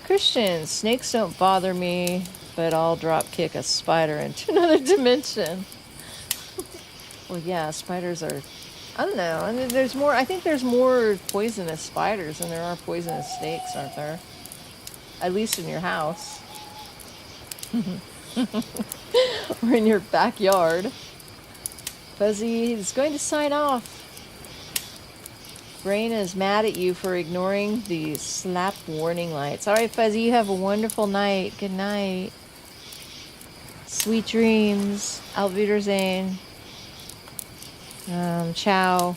Christian, snakes don't bother me, but I'll drop kick a spider into another dimension. Well, yeah, spiders are, I don't know. And there's more, I think there's more poisonous spiders than there are poisonous snakes, aren't there? At least in your house. Or in your backyard. Fuzzy is going to sign off. Brain is mad at you for ignoring the slap warning lights. All right, Fuzzy, you have a wonderful night. Good night. Sweet dreams. Auf Wiedersehen. Ciao.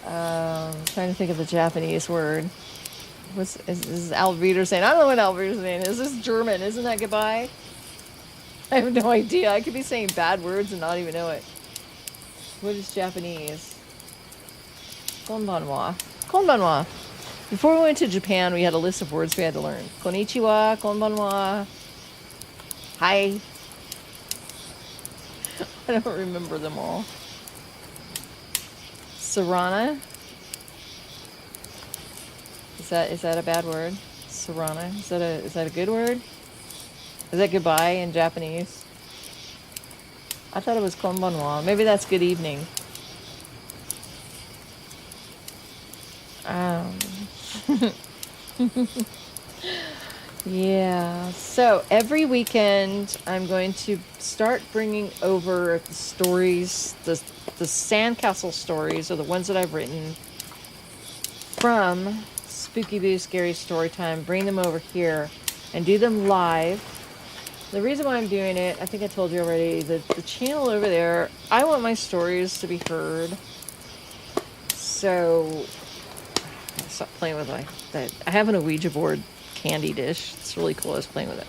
Trying to think of the Japanese word. Is Auf Wiedersehen? I don't know what Auf Wiedersehen is. This is German. Isn't that goodbye? I have no idea. I could be saying bad words and not even know it. What is Japanese? Konbanwa. Konbanwa. Before we went to Japan, we had a list of words we had to learn. Konnichiwa, konbanwa. Hi. I don't remember them all. Sarana. Is that a bad word? Sarana. Is that a good word? Is that goodbye in Japanese? I thought it was konbanwa. Maybe that's good evening. Yeah. So every weekend, I'm going to start bringing over the stories, the Sandcastle stories, or the ones that I've written from Spooky Boo Scary Storytime. Bring them over here and do them live. The reason why I'm doing it, I think I told you already, the channel over there, I want my stories to be heard. So, stop playing with that. I have an Ouija board candy dish. It's really cool. I was playing with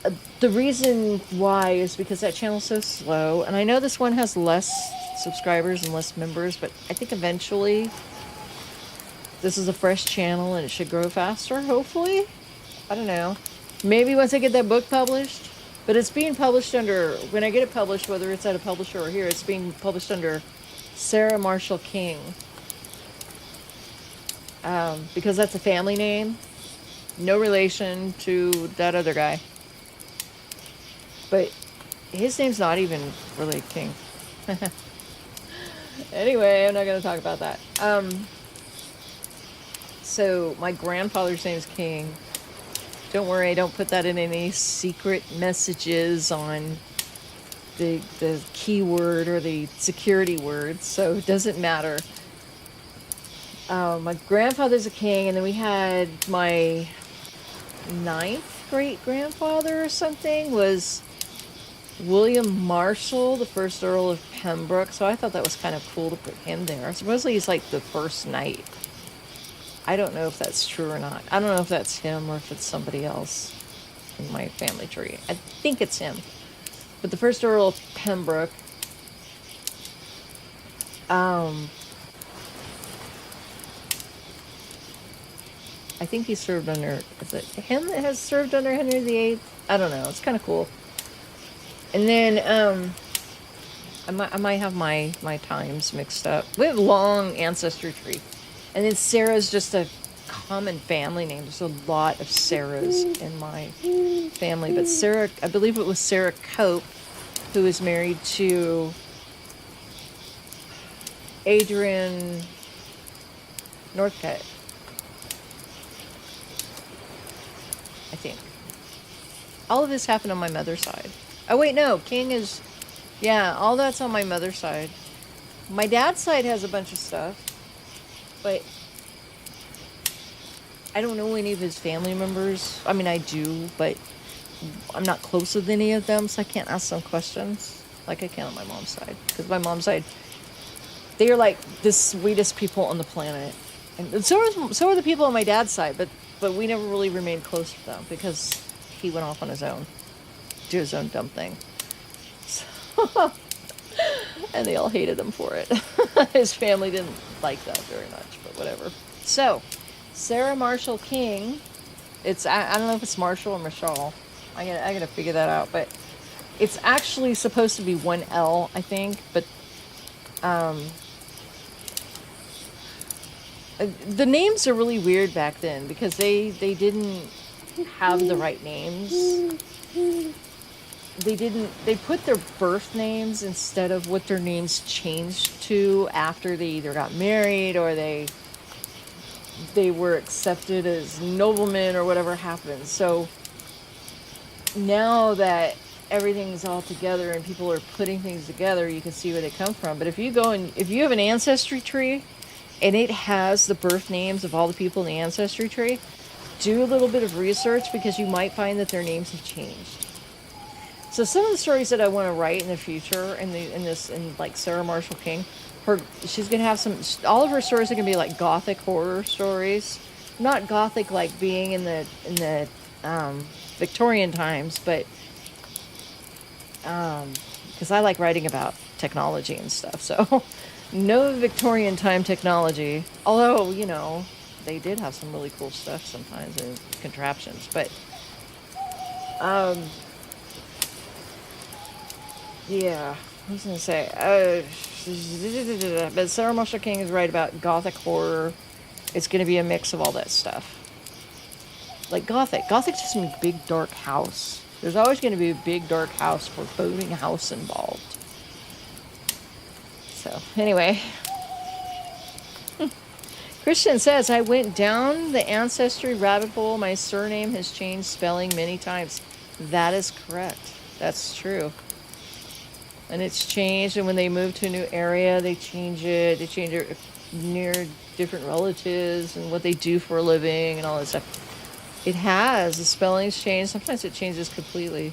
it. The reason why is because that channel's so slow. And I know this one has less subscribers and less members, but I think eventually this is a fresh channel and it should grow faster, hopefully. I don't know. Maybe once I get that book published. But it's being published under, when I get it published, whether it's at a publisher or here, it's being published under Sarah Marshall King. Because that's a family name. No relation to that other guy. But his name's not even really King. Anyway, I'm not going to talk about that. So my grandfather's name is King. Don't worry, I don't put that in any secret messages on the keyword or the security word, so it doesn't matter. My grandfather's a king, and then we had my 9th great-grandfather or something was William Marshall, the first Earl of Pembroke, so I thought that was kind of cool to put him there. Supposedly he's like the first knight. I don't know if that's true or not. I don't know if that's him or if it's somebody else in my family tree. I think it's him. But the first Earl of Pembroke, I think he served under, is it him that has served under Henry VIII? I don't know. It's kind of cool. And then, I might have my times mixed up. We have a long ancestry tree. And then Sarah's just a common family name. There's a lot of Sarahs in my family. But Sarah, I believe it was Sarah Cope, who was married to Adrian Northcutt, I think. All of this happened on my mother's side. Oh, wait, no. King is... Yeah, all that's on my mother's side. My dad's side has a bunch of stuff. But I don't know any of his family members. I mean, I do, but I'm not close with any of them, so I can't ask them questions like I can on my mom's side. Because my mom's side, they are like the sweetest people on the planet. And so are the people on my dad's side, but we never really remained close with them because he went off on his own, do his own dumb thing. So, and they all hated him for it. His family didn't like that very much, but whatever. So, Sarah Marshall King, I don't know if it's Marshall or Marshall. I gotta figure that out, but it's actually supposed to be one L, I think, but the names are really weird back then because they didn't have the right names. They put their birth names instead of what their names changed to after they either got married or they were accepted as noblemen or whatever happened. So now that everything's all together and people are putting things together, you can see where they come from. But if you have an ancestry tree and it has the birth names of all the people in the ancestry tree, do a little bit of research because you might find that their names have changed. So some of the stories that I want to write in the future, in like Sarah Marshall King, she's gonna have all of her stories are gonna be like gothic horror stories, not gothic like being in the Victorian times, but because I like writing about technology and stuff. So no Victorian time technology. Although, they did have some really cool stuff sometimes and contraptions. But yeah, I was gonna say, but Sarah Marshall King is right about Gothic horror. It's gonna be a mix of all that stuff. Like Gothic just means big dark house. There's always gonna be a big dark house, foreboding house involved. So anyway, Christian says, I went down the ancestry rabbit hole. My surname has changed spelling many times. That is correct. That's true. And it's changed, and when they move to a new area, they change it. They change it near different relatives and what they do for a living and all that stuff. It has. The spelling's changed. Sometimes it changes completely.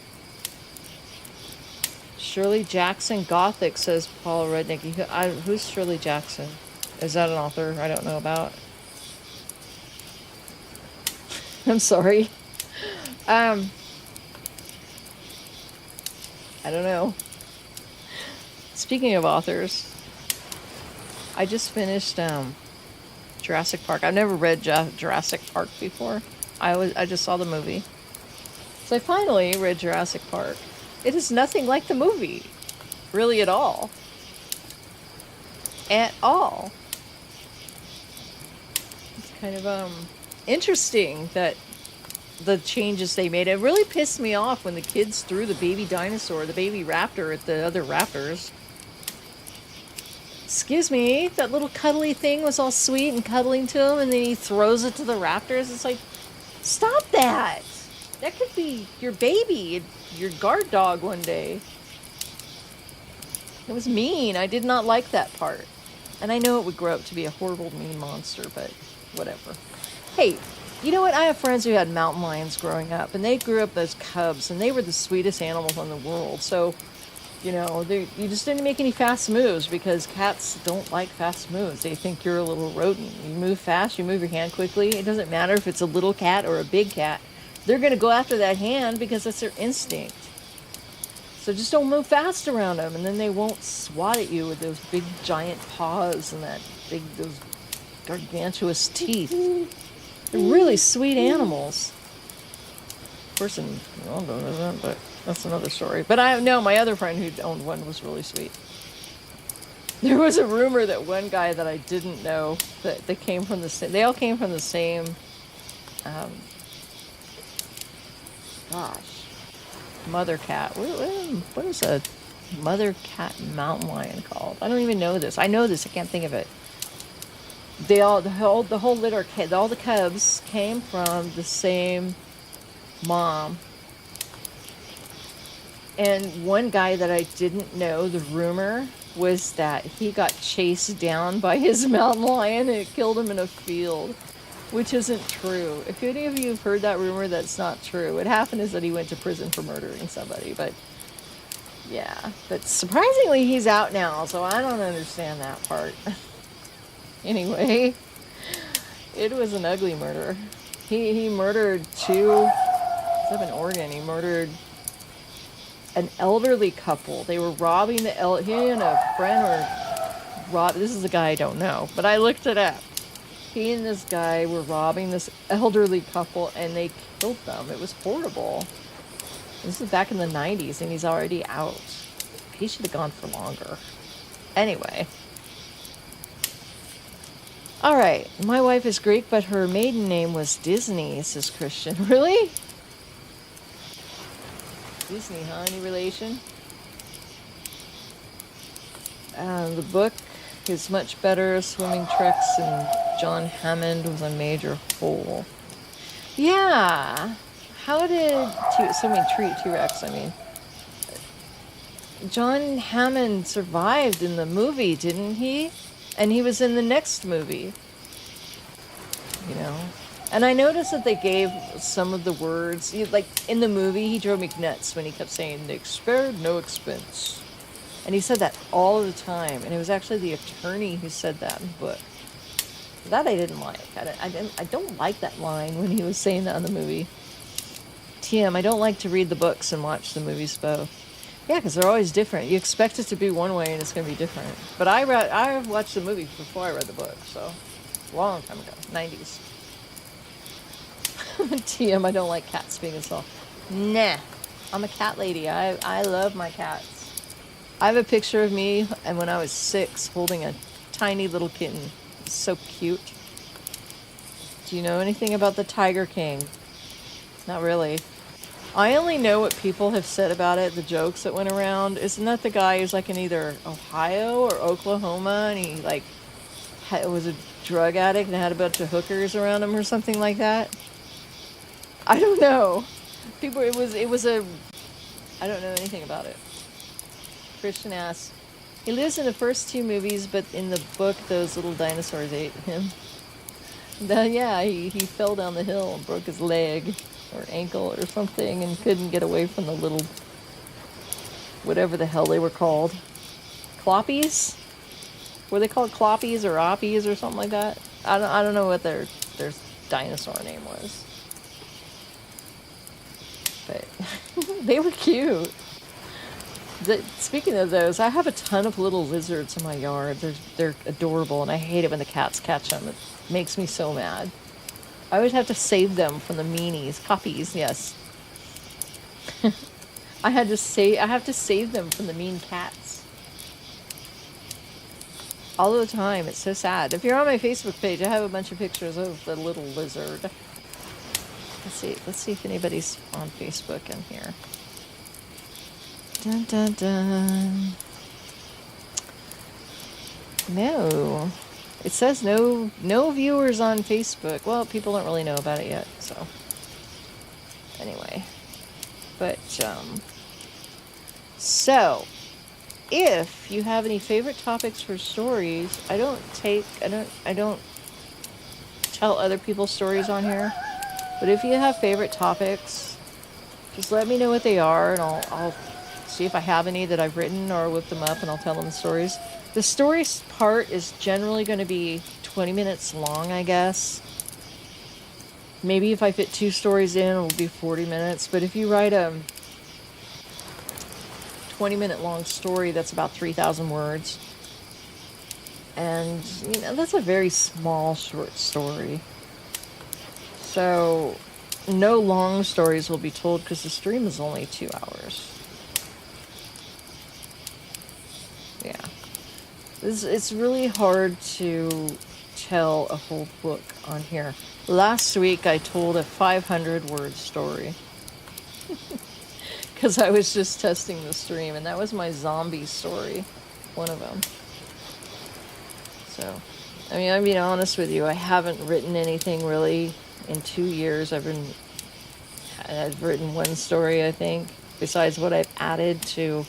Shirley Jackson Gothic, says Paul Rudnick. Who's Shirley Jackson? Is that an author I don't know about? I'm sorry. I don't know. Speaking of authors, I just finished Jurassic Park. I've never read Jurassic Park before. I just saw the movie. So I finally read Jurassic Park. It is nothing like the movie, really, at all. At all. It's kind of interesting that the changes they made. It really pissed me off when the kids threw the baby dinosaur, the baby raptor, at the other raptors. Excuse me, that little cuddly thing was all sweet and cuddling to him, and then he throws it to the raptors. It's like, stop that! That could be your baby, your guard dog one day. It was mean. I did not like that part. And I know it would grow up to be a horrible, mean monster, but whatever. Hey, you know what? I have friends who had mountain lions growing up, and they grew up as cubs, and they were the sweetest animals in the world. So, you just didn't make any fast moves, because cats don't like fast moves. They think you're a little rodent. You move fast, you move your hand quickly. It doesn't matter if it's a little cat or a big cat. They're going to go after that hand because that's their instinct. So just don't move fast around them, and then they won't swat at you with those big giant paws and those gargantuous teeth. They're really sweet animals. Person, but that's another story. But I know my other friend who owned one was really sweet. There was a rumor that one guy that I didn't know, that they came from the same. They all came from the same. Mother cat. What is a mother cat mountain lion called? I don't even know this. I know this. I can't think of it. The whole litter, all the cubs came from the same mom. And one guy that I didn't know, the rumor was that he got chased down by his mountain lion and it killed him in a field, which isn't true. If any of you have heard that rumor, that's not true. What happened is that he went to prison for murdering somebody, but yeah. But surprisingly, he's out now, so I don't understand that part. Anyway, it was an ugly murder. He murdered it's up in Oregon. He murdered an elderly couple. They were robbing he and a friend were this is a guy I don't know, but I looked it up. He and this guy were robbing this elderly couple, and they killed them. It was horrible. This is back in the 90s, and he's already out. He should have gone for longer. Anyway. All right. My wife is Greek, but her maiden name was Disney, says Christian. Really? Disney, huh? Any relation? The book is much better. Swimming tricks, and John Hammond was a major fool. Yeah. How did T-Rex, John Hammond survived in the movie, didn't he? And he was in the next movie. And I noticed that they gave some of the words, like in the movie, he drove me nuts when he kept saying, "They spared no expense." And he said that all the time. And it was actually the attorney who said that in the book. That I didn't like. I don't like that line when he was saying that in the movie. TM, I don't like to read the books and watch the movies both. Yeah, because they're always different. You expect it to be one way and it's going to be different. But I watched the movie before I read the book, so long time ago, 90s. TM, I don't like cats being soft. Nah, I'm a cat lady. I love my cats. I have a picture of me and when I was 6 holding a tiny little kitten. It's so cute. Do you know anything about the Tiger King? Not really. I only know what people have said about it, the jokes that went around. Isn't that the guy who's like in either Ohio or Oklahoma and he like was a drug addict and had a bunch of hookers around him or something like that? I don't know. People, it was a, I don't know anything about it. Christian asks, he lives in the first 2 movies, but in the book, those little dinosaurs ate him. Yeah, he fell down the hill and broke his leg or ankle or something and couldn't get away from the little, whatever the hell they were called. Cloppies? Were they called cloppies or oppies or something like that? I don't know what their dinosaur name was. But they were cute. Speaking of those, I have a ton of little lizards in my yard. They're adorable, and I hate it when the cats catch them. It makes me so mad. I always have to save them from the meanies. Coppies, yes. I have to save them from the mean cats. All the time. It's so sad. If you're on my Facebook page, I have a bunch of pictures of the little lizard. Let's see if anybody's on Facebook in here. Dun dun dun. No. It says no viewers on Facebook. Well, people don't really know about it yet, so anyway. But so if you have any favorite topics for stories, I don't tell other people's stories on here. But if you have favorite topics, just let me know what they are, and I'll see if I have any that I've written or whip them up, and I'll tell them the stories. The stories part is generally going to be 20 minutes long, I guess. Maybe if I fit 2 stories in, it'll be 40 minutes. But if you write a 20-minute long story, that's about 3,000 words. And, that's a very small, short story. So, no long stories will be told because the stream is only 2 hours. Yeah. It's really hard to tell a whole book on here. Last week I told a 500-word story. Because I was just testing the stream, and that was my zombie story. One of them. So, I'm being honest with you, I haven't written anything really in 2 years. I've written 1 story, I think, besides what I've added to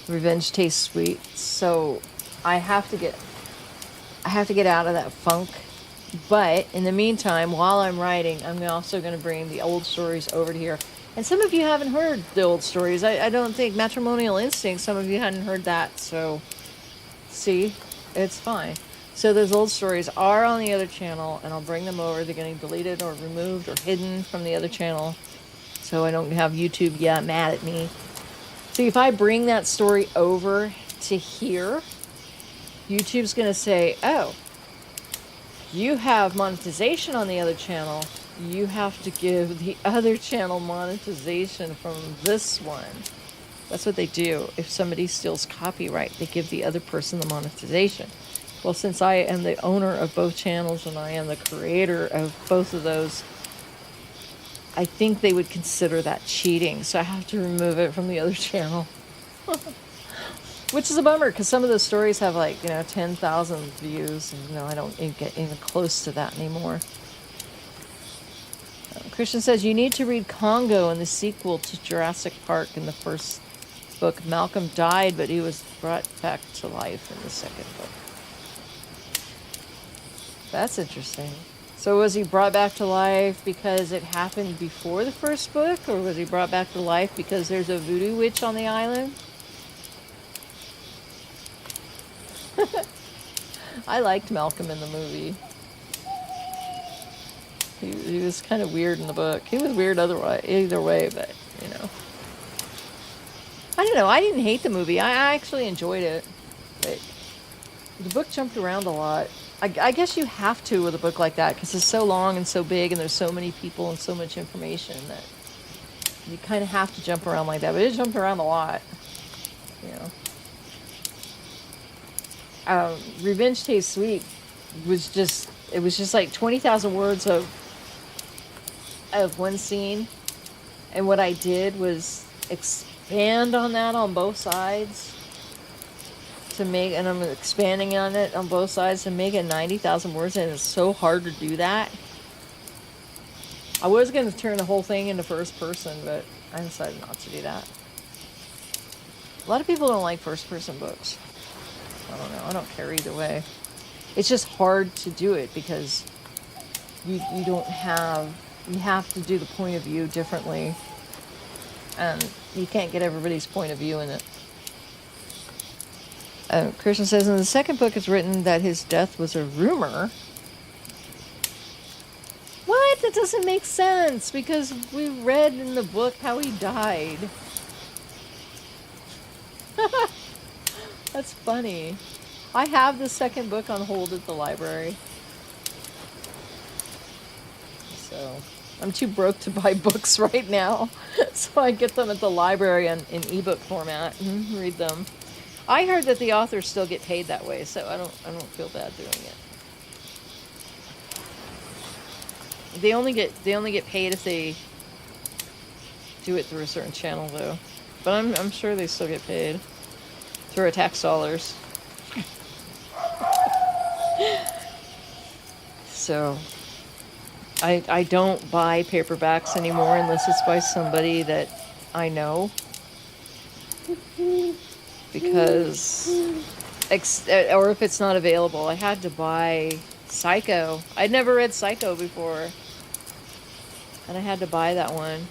Revenge Tastes Sweet. So I have to get out of that funk. But in the meantime, while I'm writing, I'm also going to bring the old stories over to here. And some of you haven't heard the old stories. I don't think Matrimonial Instincts, some of you hadn't heard that. So see, it's fine. So those old stories are on the other channel, and I'll bring them over. They're getting deleted or removed or hidden from the other channel, so I don't have YouTube yet mad at me. See, if I bring that story over to here, YouTube's going to say, oh, you have monetization on the other channel. You have to give the other channel monetization from this one. That's what they do. If somebody steals copyright, they give the other person the monetization. Well, since I am the owner of both channels and I am the creator of both of those, I think they would consider that cheating. So I have to remove it from the other channel. Which is a bummer, because some of the stories have 10,000 views. And, I don't get even close to that anymore. Christian says, you need to read Congo in the sequel to Jurassic Park. In the first book, Malcolm died, but he was brought back to life in the second book. That's interesting. So was he brought back to life because it happened before the first book? Or was he brought back to life because there's a voodoo witch on the island? I liked Malcolm in the movie. He was kind of weird in the book. He was weird either way, but. I don't know. I didn't hate the movie. I actually enjoyed it. But the book jumped around a lot. I guess you have to with a book like that because it's so long and so big and there's so many people and so much information that you kind of have to jump around like that. But it jumped around a lot. You know. Revenge Tastes Sweet was just, it was just like 20,000 words of one scene. And what I did was expand on that on both sides to make, and I'm expanding on it on both sides to make it 90,000 words, and it's so hard to do that. I was going to turn the whole thing into first person, but I decided not to do that. A lot of people don't like first person books. I don't know. I don't care either way. It's just hard to do it because you don't have, you have to do the point of view differently, and you can't get everybody's point of view in it. Christian says, in the second book it's written that his death was a rumor. What? That doesn't make sense, because we read in the book how he died. That's funny. I have the second book on hold at the library. So, I'm too broke to buy books right now. So I get them at the library in ebook format and read them. I heard that the authors still get paid that way, so I don't feel bad doing it. They only get paid if they do it through a certain channel, though. But I'm sure they still get paid through our tax dollars. So I don't buy paperbacks anymore unless it's by somebody that I know. Because, or if it's not available. I had to buy Psycho. I'd never read Psycho before. And I had to buy that one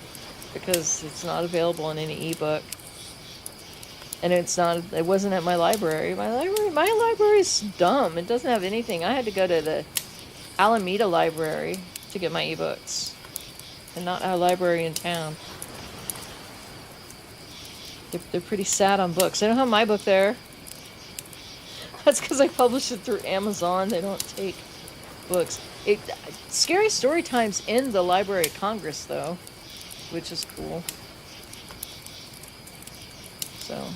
because it's not available in any ebook. And it wasn't at my library. My library's dumb. It doesn't have anything. I had to go to the Alameda library to get my ebooks. And not our library in town. They're pretty sad on books. They don't have my book there. That's because I publish it through Amazon. They don't take books. Scary Story Time's in the Library of Congress, though, which is cool. So,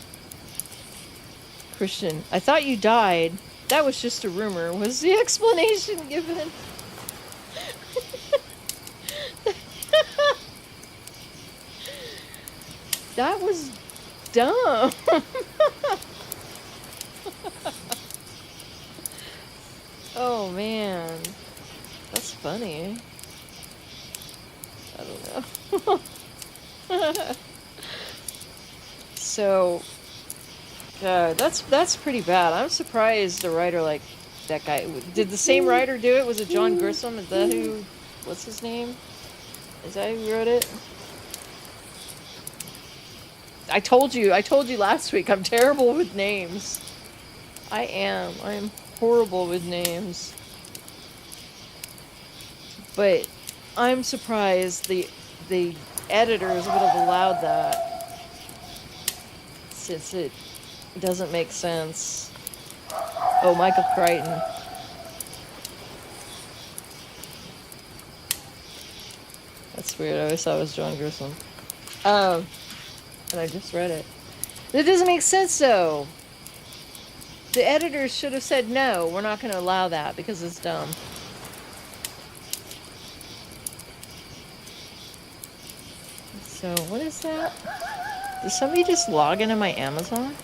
Christian, I thought you died. That was just a rumor. Was the explanation given? That was dumb. Oh man, that's funny. I don't know. So, that's pretty bad. I'm surprised a writer like that guy. Did the same writer do it? Was it John Grisham? Is that who? What's his name? Is that who wrote it? I told you last week I'm terrible with names. I am horrible with names. But I'm surprised the editors would have allowed that, since it doesn't make sense. Oh, Michael Crichton. That's weird. I always thought it was John Grisham. And I just read it. That doesn't make sense, though. The editors should have said, no, we're not going to allow that because it's dumb. So, what is that? Did somebody just log into my Amazon?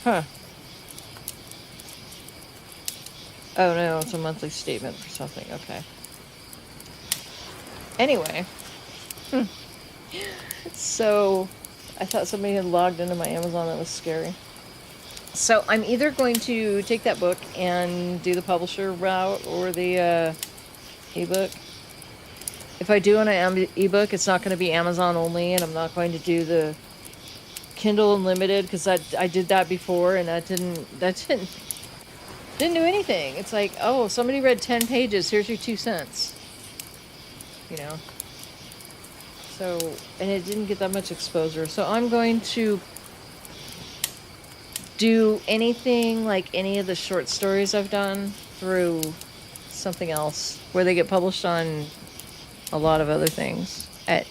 Huh. Oh no, it's a monthly statement for something. Okay. Anyway. So, I thought somebody had logged into my Amazon. That was scary. So, I'm either going to take that book and do the publisher route or the ebook. If I do an ebook, it's not going to be Amazon only, and I'm not going to do the Kindle Unlimited because I did that before, and that didn't Didn't do anything. It's like, oh, somebody read 10 pages. Here's your 2 cents. You know? So, and it didn't get that much exposure. So I'm going to do anything like any of the short stories I've done through something else where they get published on a lot of other things at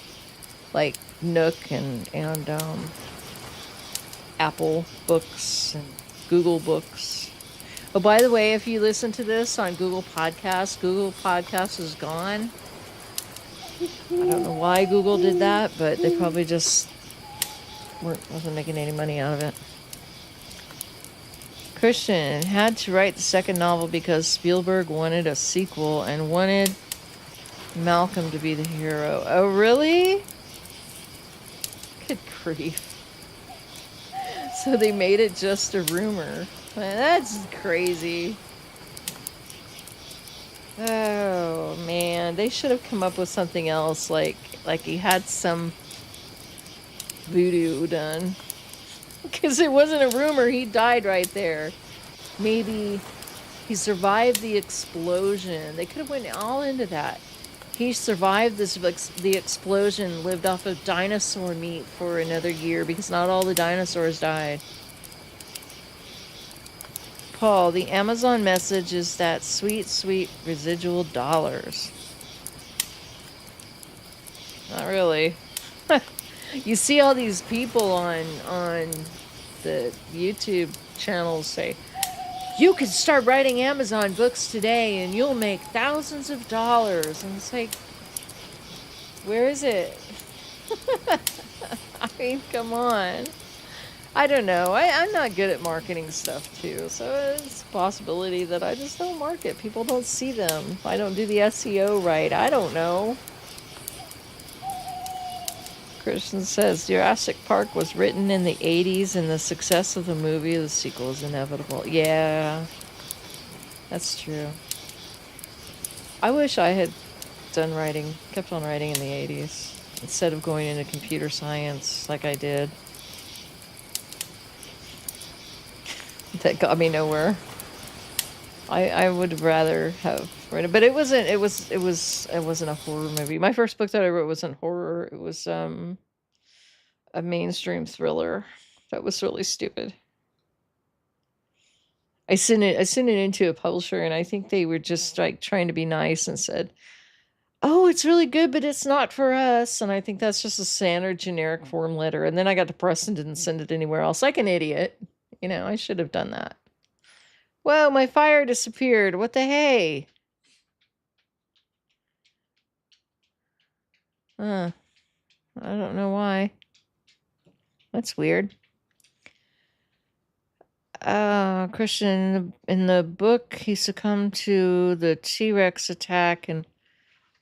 like Nook and Apple Books and Google Books. Oh, by the way, if you listen to this on Google Podcasts is gone. I don't know why Google did that, but they probably just wasn't making any money out of it. Christian had to write the second novel because Spielberg wanted a sequel and wanted Malcolm to be the hero. Oh, really? Good grief. So they made it just a rumor. Man, that's crazy. Oh, man. They should have come up with something else. Like he had some voodoo done. Because it wasn't a rumor. He died right there. Maybe he survived the explosion. They could have went all into that. He survived the explosion, lived off of dinosaur meat for another year because not all the dinosaurs died. Paul, the Amazon message is that sweet, sweet residual dollars. Not really. You see all these people on the YouTube channels say, you can start writing Amazon books today and you'll make thousands of dollars. And it's like, where is it? I mean, come on. I don't know. I'm not good at marketing stuff too. So it's a possibility that I just don't market. People don't see them. I don't do the SEO right. I don't know. Christian says Jurassic Park was written in the 80s and the success of the movie, the sequel is inevitable. Yeah, that's true. I wish I had kept on writing in the 80s instead of going into computer science like I did. That got me nowhere. I would rather have written, but it wasn't a horror movie. My first book that I wrote wasn't horror. It was a mainstream thriller. That was really stupid. I sent it into a publisher, and I think they were just like trying to be nice and said, "Oh, it's really good, but it's not for us." And I think that's just a standard generic form letter. And then I got depressed and didn't send it anywhere else, like an idiot. You know, I should have done that. Whoa, my fire disappeared. What the hey? I don't know why. That's weird. Christian, in the book, he succumbed to the T-Rex attack, and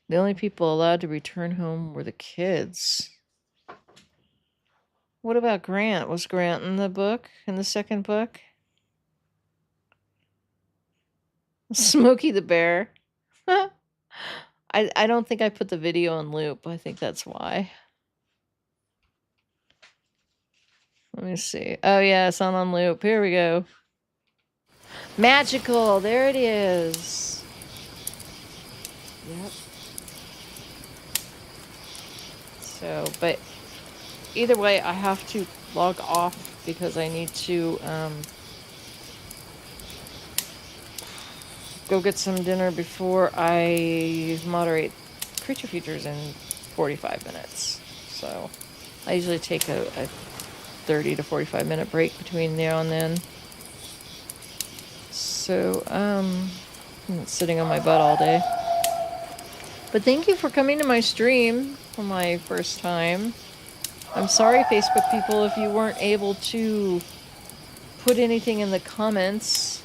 the only people allowed to return home were the kids. What about Grant? Was Grant in the book, in the second book? Smokey the Bear. I don't think I put the video on loop. I think that's why. Let me see. Oh, yeah, it's on loop. Here we go. Magical. There it is. Yep. So, but either way, I have to log off because I need to go get some dinner before I moderate Creature Features in 45 minutes. So I usually take a 30 to 45 minute break between now and then. So I'm sitting on my butt all day. But thank you for coming to my stream for my first time. I'm sorry, Facebook people, if you weren't able to put anything in the comments.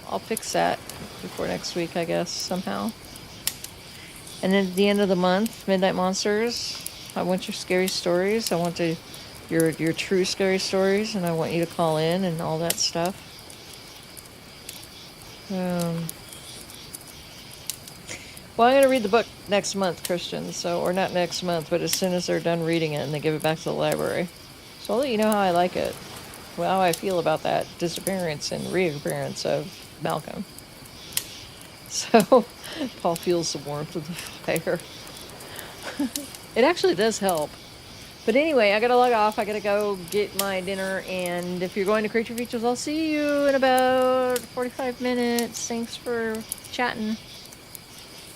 I'll fix that before next week, I guess, somehow. And then at the end of the month, Midnight Monsters, I want your scary stories. I want your true scary stories, and I want you to call in and all that stuff. Well, I'm going to read the book next month, Christian. So, or not next month, but as soon as they're done reading it and they give it back to the library. So I'll let you know how I like it. well, how I feel about that disappearance and reappearance of Malcolm. So Paul feels the warmth of the fire. It actually does help. But anyway, I gotta log off. I gotta go get my dinner. And if you're going to Creature Features, I'll see you in about 45 minutes. Thanks for chatting.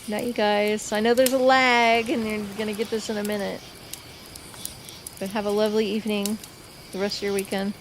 Night, you guys. I know there's a lag, and you're gonna get this in a minute. But have a lovely evening. The rest of your weekend.